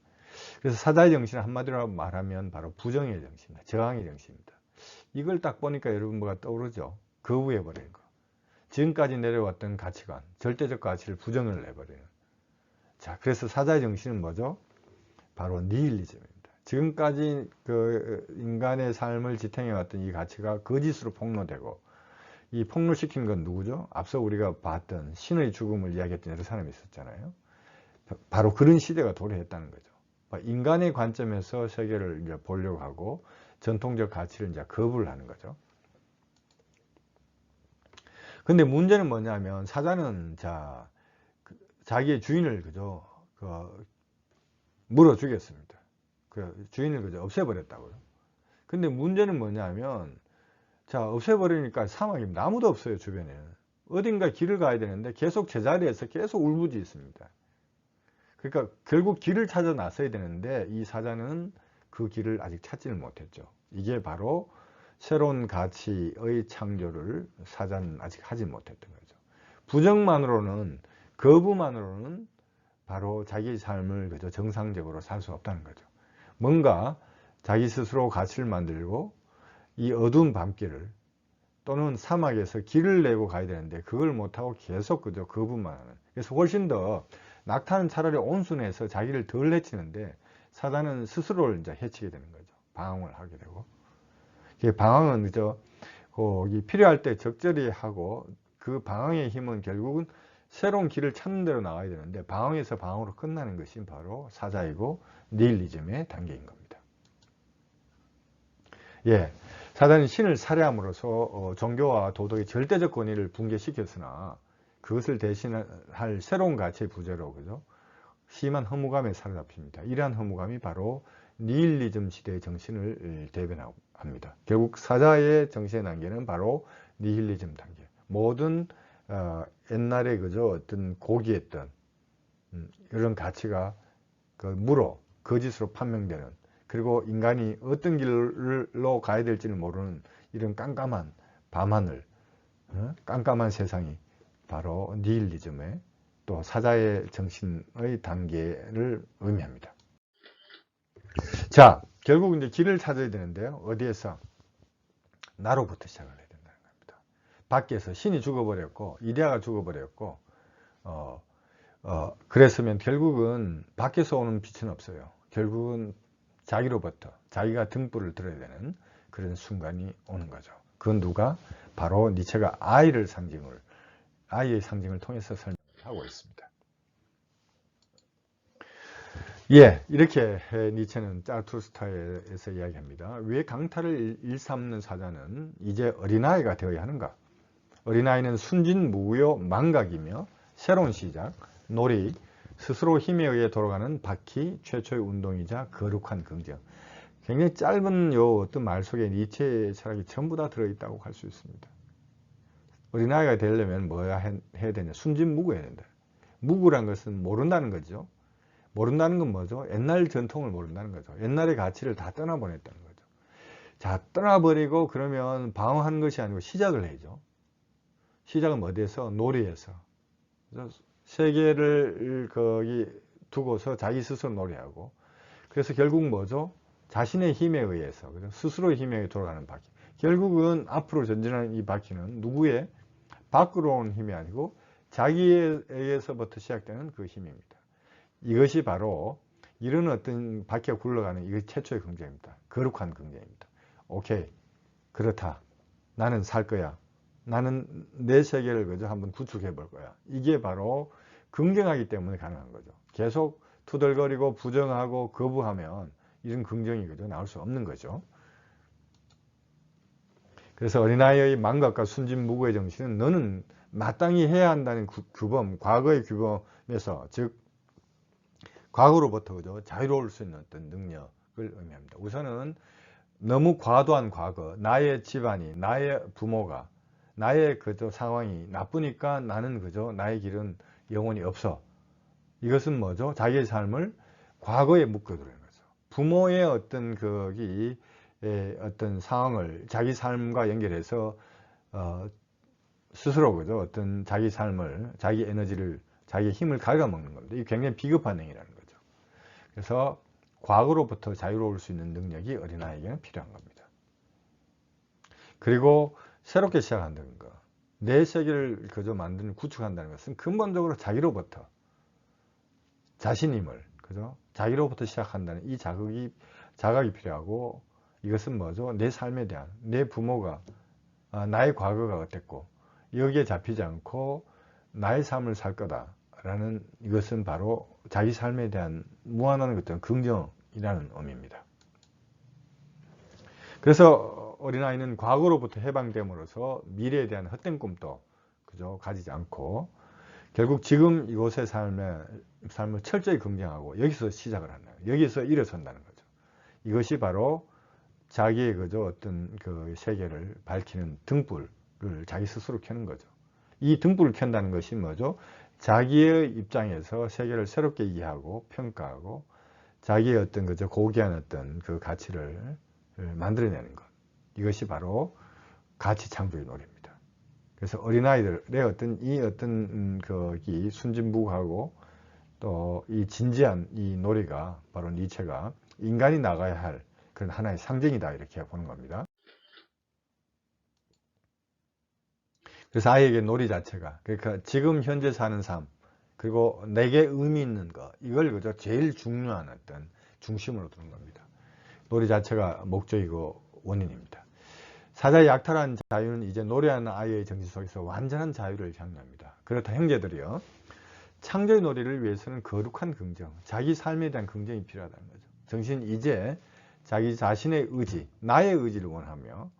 그래서 사자의 정신은 한마디로 말하면 바로 부정의 정신입니다. 저항의 정신입니다. 이걸 딱 보니까 여러분 뭐가 떠오르죠? 거부해버리는 거. 지금까지 내려왔던 가치관, 절대적 가치를 부정을 내버리는. 자, 그래서 사자의 정신은 뭐죠? 바로 니힐리즘입니다. 지금까지 그 인간의 삶을 지탱해왔던 이 가치가 거짓으로 폭로되고 이 폭로시킨 건 누구죠? 앞서 우리가 봤던 신의 죽음을 이야기했던 여러 사람이 있었잖아요. 바로 그런 시대가 도래했다는 거죠. 인간의 관점에서 세계를 이제 보려고 하고 전통적 가치를 이제 거부를 하는 거죠. 근데 문제는 뭐냐면 사자는 자기의 주인을 그죠 물어 죽였습니다. 그 주인을 그저 없애버렸다고요. 근데 문제는 뭐냐면 없애버리니까 사막입니다. 아무도 없어요. 주변에. 어딘가 길을 가야 되는데 계속 제자리에서 계속 울부짖습니다. 그러니까 결국 길을 찾아 나서야 되는데 이 사자는 그 길을 아직 찾지는 못했죠. 이게 바로 새로운 가치의 창조를 사자는 아직 하지 못했던 거죠. 부정만으로는 거부만으로는 바로 자기의 삶을 그저 정상적으로 살 수 없다는 거죠. 뭔가 자기 스스로 가치를 만들고 이 어두운 밤길을 또는 사막에서 길을 내고 가야 되는데 그걸 못하고 계속 그저 거부만 하는. 그래서 훨씬 더 낙타는 차라리 온순해서 자기를 덜 해치는데 사자는 스스로를 이제 해치게 되는 거죠. 방황을 하게 되고. 방황은 그저 필요할 때 적절히 하고 그 방황의 힘은 결국은 새로운 길을 찾는 대로 나가야 되는데 방황에서 방황으로 끝나는 것이 바로 사자이고 니힐리즘의 단계인 겁니다. 예, 사자는 신을 살해함으로써 종교와 도덕의 절대적 권위를 붕괴시켰으나 그것을 대신할 새로운 가치의 부재로 그죠? 심한 허무감에 사로잡힙니다. 이러한 허무감이 바로 니힐리즘 시대의 정신을 대변합니다. 결국 사자의 정신의 단계는 바로 니힐리즘 단계. 모든 옛날에 그저 어떤 고귀했던 이런 가치가 그 무로 거짓으로 판명되는, 그리고 인간이 어떤 길로 가야 될지는 모르는 이런 깜깜한 밤하늘, 깜깜한 세상이 바로 니힐리즘의 또 사자의 정신의 단계를 의미합니다. 자, 결국 이제 길을 찾아야 되는데요. 어디에서? 나로부터 시작을 해야 된다는 겁니다. 밖에서 신이 죽어버렸고 이데아가 죽어버렸고 그랬으면 결국은 밖에서 오는 빛은 없어요. 결국은 자기로부터, 자기가 등불을 들어야 되는 그런 순간이 오는 거죠. 그건 누가? 바로 니체가 아이의 상징을 통해서 설명하고 있습니다. 예, 이렇게 니체는 짜르투스트라에서 이야기합니다. 왜 강탈을 일삼는 사자는 이제 어린아이가 되어야 하는가? 어린아이는 순진무구요 망각이며 새로운 시작, 놀이, 스스로 힘에 의해 돌아가는 바퀴, 최초의 운동이자 거룩한 긍정. 굉장히 짧은 요 어떤 말 속에 니체의 철학이 전부 다 들어있다고 할 수 있습니다. 어린아이가 되려면 뭐야 해야 되냐? 순진무구해야 된다. 무구란 것은 모른다는 거죠. 모른다는 건 뭐죠? 옛날 전통을 모른다는 거죠. 옛날의 가치를 다 떠나보냈다는 거죠. 자, 떠나버리고 그러면 방어하는 것이 아니고 시작을 해야죠. 시작은 어디에서? 놀이에서. 세계를 거기 두고서 자기 스스로 놀이하고, 그래서 결국 뭐죠? 자신의 힘에 의해서, 스스로의 힘에 의해 돌아가는 바퀴. 결국은 앞으로 전진하는 이 바퀴는 누구의? 밖으로 오는 힘이 아니고 자기에 의해서부터 시작되는 그 힘입니다. 이것이 바로 이런 어떤 바퀴가 굴러가는 이게 최초의 긍정입니다. 거룩한 긍정입니다. 오케이, 그렇다. 나는 살 거야. 나는 내 세계를 그저 한번 구축해 볼 거야. 이게 바로 긍정하기 때문에 가능한 거죠. 계속 투덜거리고 부정하고 거부하면 이런 긍정이 그저 나올 수 없는 거죠. 그래서 어린아이의 망각과 순진무구의 정신은 너는 마땅히 해야 한다는 규범, 과거의 규범에서, 즉 과거로부터 그저 자유로울 수 있는 어떤 능력을 의미합니다. 우선은 너무 과도한 과거, 나의 집안이, 나의 부모가, 나의 그저 상황이 나쁘니까 나는 그저 나의 길은 영원히 없어. 이것은 뭐죠? 자기의 삶을 과거에 묶어두는 거죠. 부모의 어떤 어떤 상황을 자기 삶과 연결해서 스스로 그죠? 어떤 자기 삶을, 자기 에너지를, 자기 힘을 갉아먹는 겁니다. 이게 굉장히 비겁한 행위라는 거죠. 그래서 과거로부터 자유로울 수 있는 능력이 어린아이에게는 필요한 겁니다. 그리고 새롭게 시작한다는 것, 내 세계를 그저 만드는, 구축한다는 것은 근본적으로 자기로부터, 자신임을 그죠? 자기로부터 시작한다는 이 자각이 필요하고, 이것은 뭐죠? 내 삶에 대한, 내 부모가 나의 과거가 어땠고 여기에 잡히지 않고 나의 삶을 살 거다라는, 이것은 바로 자기 삶에 대한 무한한 어떤 긍정이라는 의미입니다. 그래서 어린아이는 과거로부터 해방됨으로써 미래에 대한 헛된 꿈도 그저 가지지 않고 결국 지금 이곳의 삶을 철저히 긍정하고 여기서 시작을 한다. 여기서 일어선다는 거죠. 이것이 바로 자기의 그저 어떤 그 세계를 밝히는 등불을 자기 스스로 켜는 거죠. 이 등불을 켠다는 것이 뭐죠? 자기의 입장에서 세계를 새롭게 이해하고 평가하고 자기의 어떤 그저 고귀한 어떤 그 가치를 만들어내는 것. 이것이 바로 가치 창조의 놀이입니다. 그래서 어린아이들의 어떤 이 순진무구하고 또 이 진지한 이 놀이가 바로 니체가 인간이 나가야 할 그런 하나의 상징이다, 이렇게 보는 겁니다. 그래서 아이에게 놀이 자체가, 그러니까 지금 현재 사는 삶, 그리고 내게 의미 있는 것, 이걸 그저 제일 중요한 어떤 중심으로 두는 겁니다. 놀이 자체가 목적이고 원인입니다. 사자의 약탈한 자유는 이제 노래하는 아이의 정신 속에서 완전한 자유를 향유합니다. 그렇다 형제들이요, 창조의 놀이를 위해서는 거룩한 긍정, 자기 삶에 대한 긍정이 필요하다는 거죠. 정신은 이제 자기 자신의 의지, 나의 의지를 원하며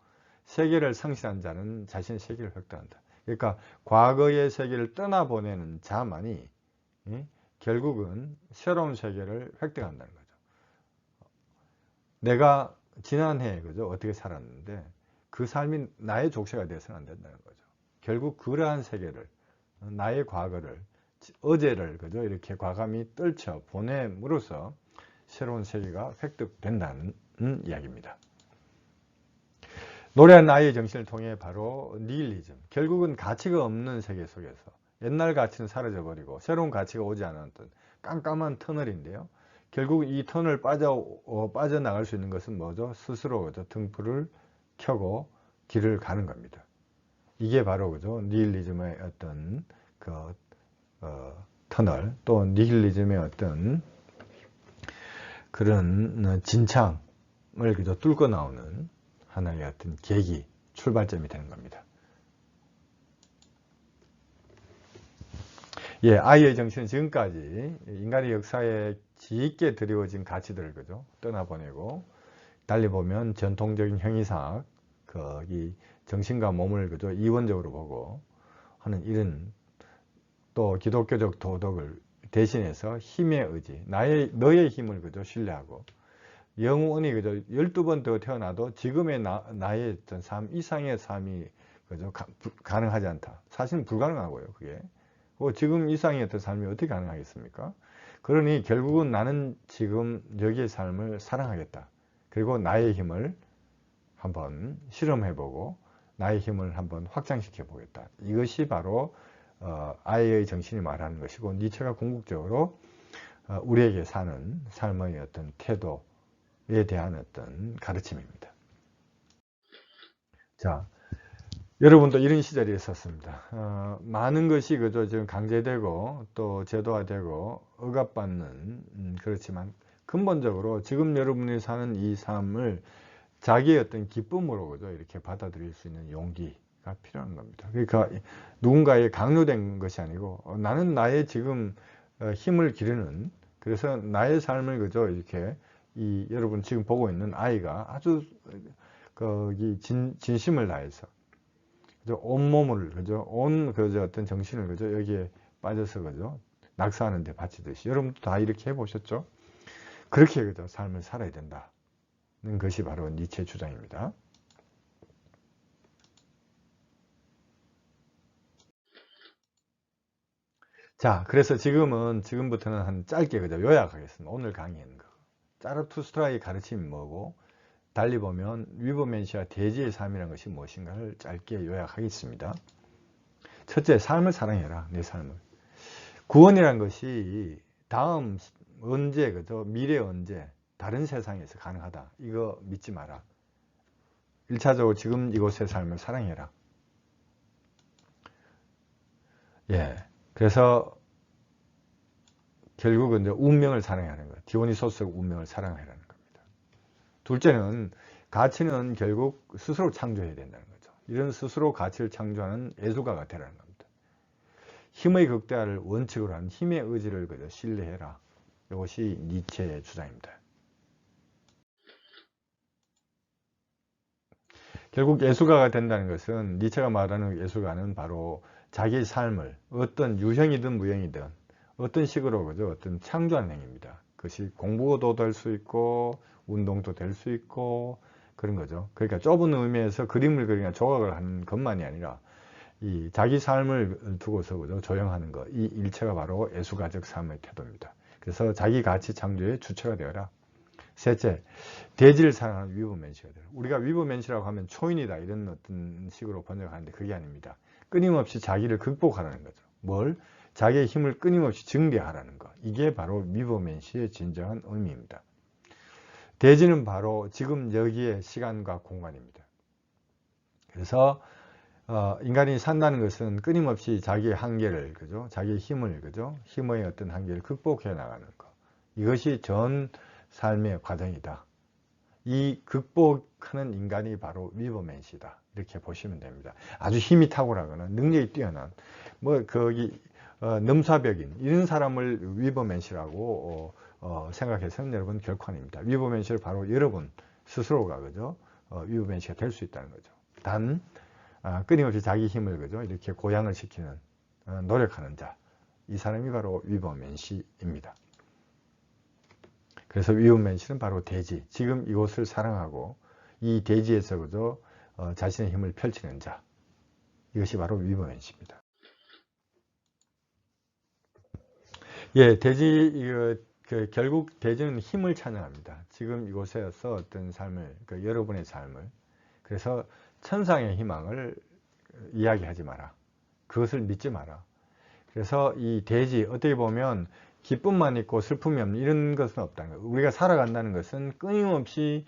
세계를 상실한 자는 자신의 세계를 획득한다. 그러니까 과거의 세계를 떠나보내는 자만이 결국은 새로운 세계를 획득한다는 거죠. 내가 지난해 그죠? 어떻게 살았는데 그 삶이 나의 족쇄가 되어서는 안 된다는 거죠. 결국 그러한 세계를, 나의 과거를, 어제를 그죠? 이렇게 과감히 떨쳐 보냄으로써 새로운 세계가 획득된다는 이야기입니다. 노래한 나의 정신을 통해 바로 니힐리즘, 결국은 가치가 없는 세계 속에서 옛날 가치는 사라져버리고 새로운 가치가 오지 않았던 깜깜한 터널인데요. 결국 이 터널 빠져나갈 수 있는 것은 뭐죠? 스스로 그죠? 등불을 켜고 길을 가는 겁니다. 이게 바로 그죠? 니힐리즘의 어떤 터널, 또 니힐리즘의 어떤 그런 진창을 그저 뚫고 나오는 하나의 어떤 계기, 출발점이 되는 겁니다. 예, 아이의 정신은 지금까지 인간의 역사에 깊게 드리워진 가치들을 그죠? 떠나보내고, 달리 보면 전통적인 형이상, 이 정신과 몸을 그죠? 이원적으로 보고 하는 이런 또 기독교적 도덕을 대신해서 힘의 의지, 너의 힘을 그저 신뢰하고 영원히 그저 12번 더 태어나도 지금의 나의 어떤 삶 이상의 삶이 그저 가능하지 않다. 사실은 불가능하고요, 그게. 지금 이상의 어떤 삶이 어떻게 가능하겠습니까? 그러니 결국은 나는 지금 여기의 삶을 사랑하겠다. 그리고 나의 힘을 한번 실험해보고 나의 힘을 한번 확장시켜 보겠다. 이것이 바로 아이의 정신이 말하는 것이고, 니체가 궁극적으로 우리에게 사는 삶의 어떤 태도에 대한 어떤 가르침입니다. 자, 여러분도 이런 시절이 있었습니다. 많은 것이 그저 지금 강제되고 또 제도화되고 억압받는 그렇지만 근본적으로 지금 여러분이 사는 이 삶을 자기의 어떤 기쁨으로 그저 이렇게 받아들일 수 있는 용기가 필요한 겁니다. 그러니까 누군가에 강요된 것이 아니고 나는 나의 지금 힘을 기르는, 그래서 나의 삶을 그저 이렇게 여러분 지금 보고 있는 아이가 아주 진심을 다해서 그저 온몸을 그저 그저 어떤 정신을 그저 여기에 빠져서 그저 낙서하는 데 바치듯이 여러분도 다 이렇게 해보셨죠? 그렇게 그저 삶을 살아야 된다. 것이 바로 니체 주장입니다. 자, 그래서 지금부터는 한 짧게 그저 요약하겠습니다. 오늘 강의하는 거. 자라투스트라의 가르침이 뭐고, 달리 보면 위버맨시아 대지의 삶이라는 것이 무엇인가를 짧게 요약하겠습니다. 첫째, 삶을 사랑해라. 내 삶을. 구원이란 것이 다음 언제, 그저 미래 언제, 다른 세상에서 가능하다. 이거 믿지 마라. 1차적으로 지금 이곳의 삶을 사랑해라. 예. 그래서 결국은 이제 운명을 사랑하는 것. 디오니소스의 운명을 사랑하라는 겁니다. 둘째는 가치는 결국 스스로 창조해야 된다는 거죠. 이런 스스로 가치를 창조하는 예술가가 되라는 겁니다. 힘의 극대화를 원칙으로 하는 힘의 의지를 그저 신뢰해라. 이것이 니체의 주장입니다. 결국 예술가가 된다는 것은, 니체가 말하는 예술가는 바로 자기의 삶을 어떤 유형이든 무형이든 어떤 식으로 그죠? 어떤 창조하는 행위입니다. 그것이 공부도 될 수 있고 운동도 될 수 있고 그런 거죠. 그러니까 좁은 의미에서 그림을 그리거나 조각을 하는 것만이 아니라 이 자기 삶을 두고서 그죠? 조형하는 것, 이 일체가 바로 예술가적 삶의 태도입니다. 그래서 자기 가치 창조의 주체가 되어라. 셋째, 대지를 사랑하는 위버맨시가 되라. 우리가 위버맨시라고 하면 초인이다 이런 어떤 식으로 번역하는데 그게 아닙니다. 끊임없이 자기를 극복하라는 거죠. 뭘? 자기의 힘을 끊임없이 증대하라는 것. 이게 바로 위버맨시의 진정한 의미입니다. 대지는 바로 지금 여기의 시간과 공간입니다. 그래서 인간이 산다는 것은 끊임없이 자기의 한계를, 그죠? 자기의 힘을, 그죠? 힘의 어떤 한계를 극복해 나가는 것. 이것이 전 삶의 과정이다. 이 극복하는 인간이 바로 위버맨시다. 이렇게 보시면 됩니다. 아주 힘이 탁월하거나 능력이 뛰어난 넘사벽인 이런 사람을 위버맨시라고 생각해서는 여러분 결코 아닙니다. 위버맨시를 바로 여러분 스스로가 그죠? 위버맨시가 될 수 있다는 거죠. 단 끊임없이 자기 힘을 그죠? 이렇게 고양을 시키는 노력하는 자, 이 사람이 바로 위버맨시입니다. 그래서 위버맨시는 바로 대지, 지금 이곳을 사랑하고 이 대지에서 그저 자신의 힘을 펼치는 자, 이것이 바로 위버맨시입니다. 예, 결국 대지는 힘을 찬양합니다. 지금 이곳에서 어떤 삶을, 여러분의 삶을. 그래서 천상의 희망을 이야기하지 마라. 그것을 믿지 마라. 그래서 이 대지, 어떻게 보면 기쁨만 있고 슬픔이 없는 이런 것은 없다는 거예요. 우리가 살아간다는 것은 끊임없이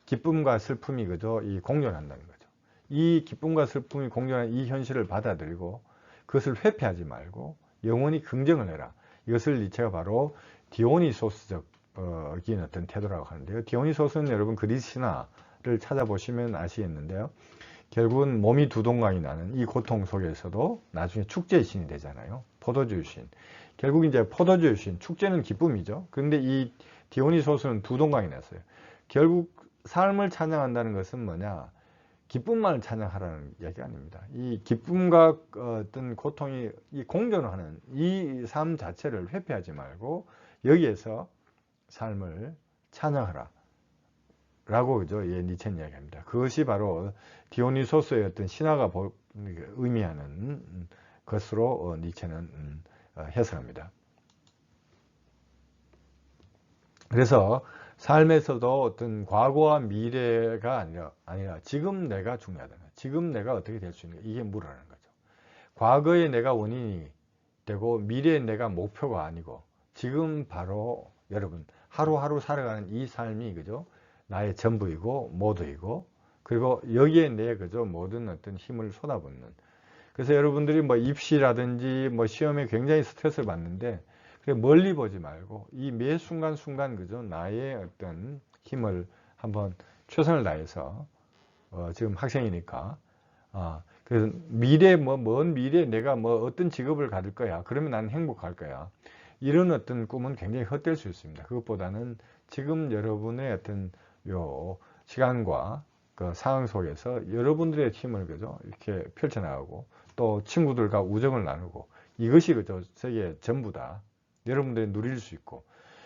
기쁨과 슬픔이 그저 공존한다는 거죠. 이 기쁨과 슬픔이 공존하는 이 현실을 받아들이고 그것을 회피하지 말고 영원히 긍정을 해라. 이것을 니체가 바로 디오니소스적인 어떤 태도라고 하는데요. 디오니소스는 여러분 그리스 신화를 찾아보시면 아시겠는데요. 결국은 몸이 두 동강이 나는 이 고통 속에서도 나중에 축제의 신이 되잖아요. 포도주의 신. 결국 이제 포도주의 신, 축제는 기쁨이죠. 그런데 이 디오니소스는 두 동강이 났어요. 결국 삶을 찬양한다는 것은 뭐냐? 기쁨만을 찬양하라는 얘기 아닙니다. 이 기쁨과 어떤 고통이 공존하는 이 삶 자체를 회피하지 말고 여기에서 삶을 찬양하라. 라고 그죠? 예, 니체는 이야기합니다. 그것이 바로 디오니소스의 어떤 신화가 의미하는 것으로 니체는 해석합니다. 그래서 삶에서도 어떤 과거와 미래가 아니라 지금 내가 중요하다. 지금 내가 어떻게 될 수 있는가. 이게 뭐라는 거죠. 과거의 내가 원인이 되고 미래의 내가 목표가 아니고 지금 바로 여러분 하루하루 살아가는 이 삶이 그죠? 나의 전부이고 모두이고 그리고 여기에 내 그죠? 모든 어떤 힘을 쏟아붓는. 그래서 여러분들이 뭐 입시라든지 뭐 시험에 굉장히 스트레스를 받는데 멀리 보지 말고 이 매 순간순간 그죠? 나의 어떤 힘을 한번 최선을 다해서 지금 학생이니까 그래서 미래 먼 미래에 내가 어떤 직업을 가질 거야. 그러면 나는 행복할 거야. 이런 어떤 꿈은 굉장히 헛될 수 있습니다. 그것보다는 지금 여러분의 어떤 요 시간과 그 상황 속에서 여러분들의 힘을 그죠? 이렇게 펼쳐나가고 또 친구들과 우정을 나누고 이것이 그죠? 세계의 전부다. 여러분들이 누릴 수 있고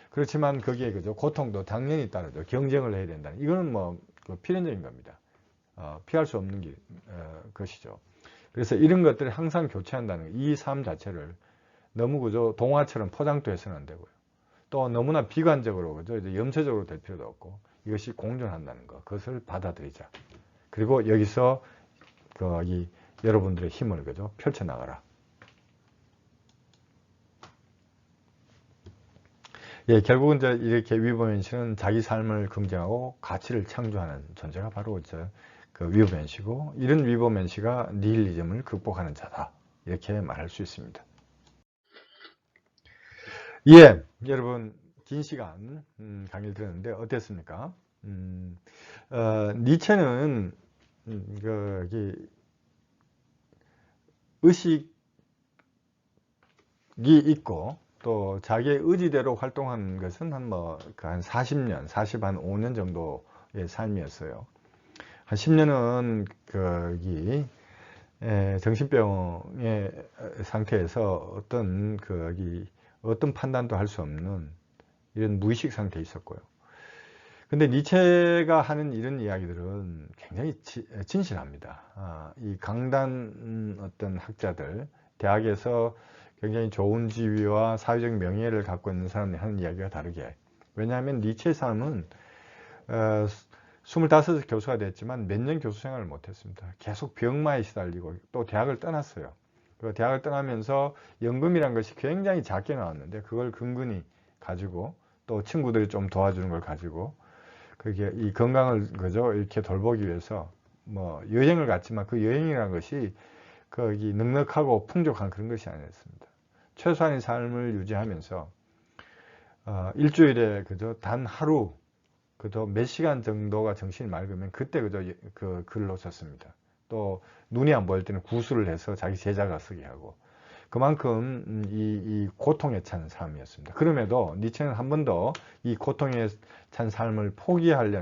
그렇지만 거기에 그죠 고통도 당연히 따르죠. 경쟁을 해야 된다는 이거는 필연적인 겁니다. 피할 수 없는 것이죠. 그래서 이런 것들을 항상 교체한다는 이 삶 자체를 너무 그죠 동화처럼 포장도 해서는 안 되고요. 또 너무나 비관적으로 그죠 이제 염세적으로 될 필요도 없고 이것이 공존한다는 것 그것을 받아들이자. 그리고 여기서 여러분들의 힘을 그죠 펼쳐 나가라. 예, 결국은 이제 이렇게 위보면시는 자기 삶을 긍정하고 가치를 창조하는 존재가 바로 그 위보면시고 이런 위보면시가 니힐리즘을 극복하는 자다. 이렇게 말할 수 있습니다. 예, 여러분 긴 시간 강의를 들었는데 어땠습니까? 니체는 의식이 있고 또 자기의 의지대로 활동한 것은 한 40년, 45년 정도의 삶이었어요. 한 10년은 정신병의 상태에서 어떤 판단도 할 수 없는 이런 무의식 상태에 있었고요. 근데 니체가 하는 이런 이야기들은 굉장히 진실합니다. 이 강단 어떤 학자들, 대학에서 굉장히 좋은 지위와 사회적 명예를 갖고 있는 사람들이 하는 이야기가 다르게. 왜냐하면 니체의 삶은 25살 교수가 됐지만 몇 년 교수 생활을 못했습니다. 계속 병마에 시달리고 또 대학을 떠났어요. 그 대학을 떠나면서 연금이란 것이 굉장히 작게 나왔는데 그걸 근근히 가지고 또 친구들이 좀 도와주는 걸 가지고 그게 이 건강을 그죠 이렇게 돌보기 위해서 여행을 갔지만 그 여행이라는 것이 거기 넉넉하고 풍족한 그런 것이 아니었습니다. 최소한의 삶을 유지하면서 일주일에 그저 단 하루 그저 몇 시간 정도가 정신이 맑으면 그때 그저 그 글로 썼습니다. 또 눈이 안 보일 때는 구술을 해서 자기 제자가 쓰게 하고 그만큼 이 고통에 찬 삶이었습니다. 그럼에도 니체는 한 번도 이 고통에 찬 삶을 포기하고자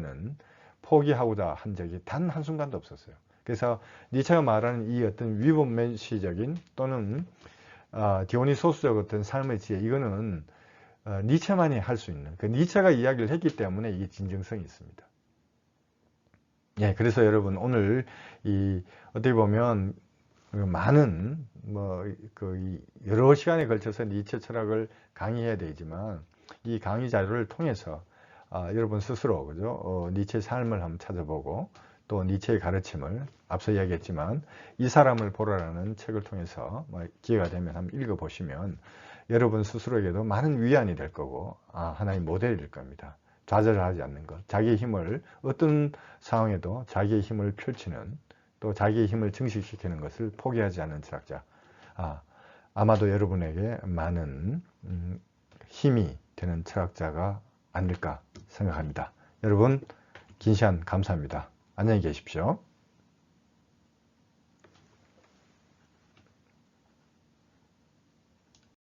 한 적이 단 한순간도 없었어요. 그래서 니체가 말하는 이 어떤 위법면시적인 또는 디오니소스적 어떤 삶의 지혜 이거는 니체만이 할 수 있는 그 니체가 이야기를 했기 때문에 이게 진정성이 있습니다. 예, 그래서 여러분 오늘 어떻게 보면 많은 여러 시간에 걸쳐서 니체 철학을 강의해야 되지만 이 강의 자료를 통해서 여러분 스스로 그죠? 니체의 삶을 한번 찾아보고 또 니체의 가르침을 앞서 이야기했지만 이 사람을 보라라는 책을 통해서 기회가 되면 한번 읽어보시면 여러분 스스로에게도 많은 위안이 될 거고 하나의 모델이 될 겁니다. 좌절하지 않는 것, 자기의 힘을 어떤 상황에도 자기의 힘을 펼치는 또 자기의 힘을 증식시키는 것을 포기하지 않는 철학자. 아마도 여러분에게 많은 힘이 되는 철학자가 아닐까 생각합니다. 여러분 긴 시간 감사합니다. 안녕히 계십시오.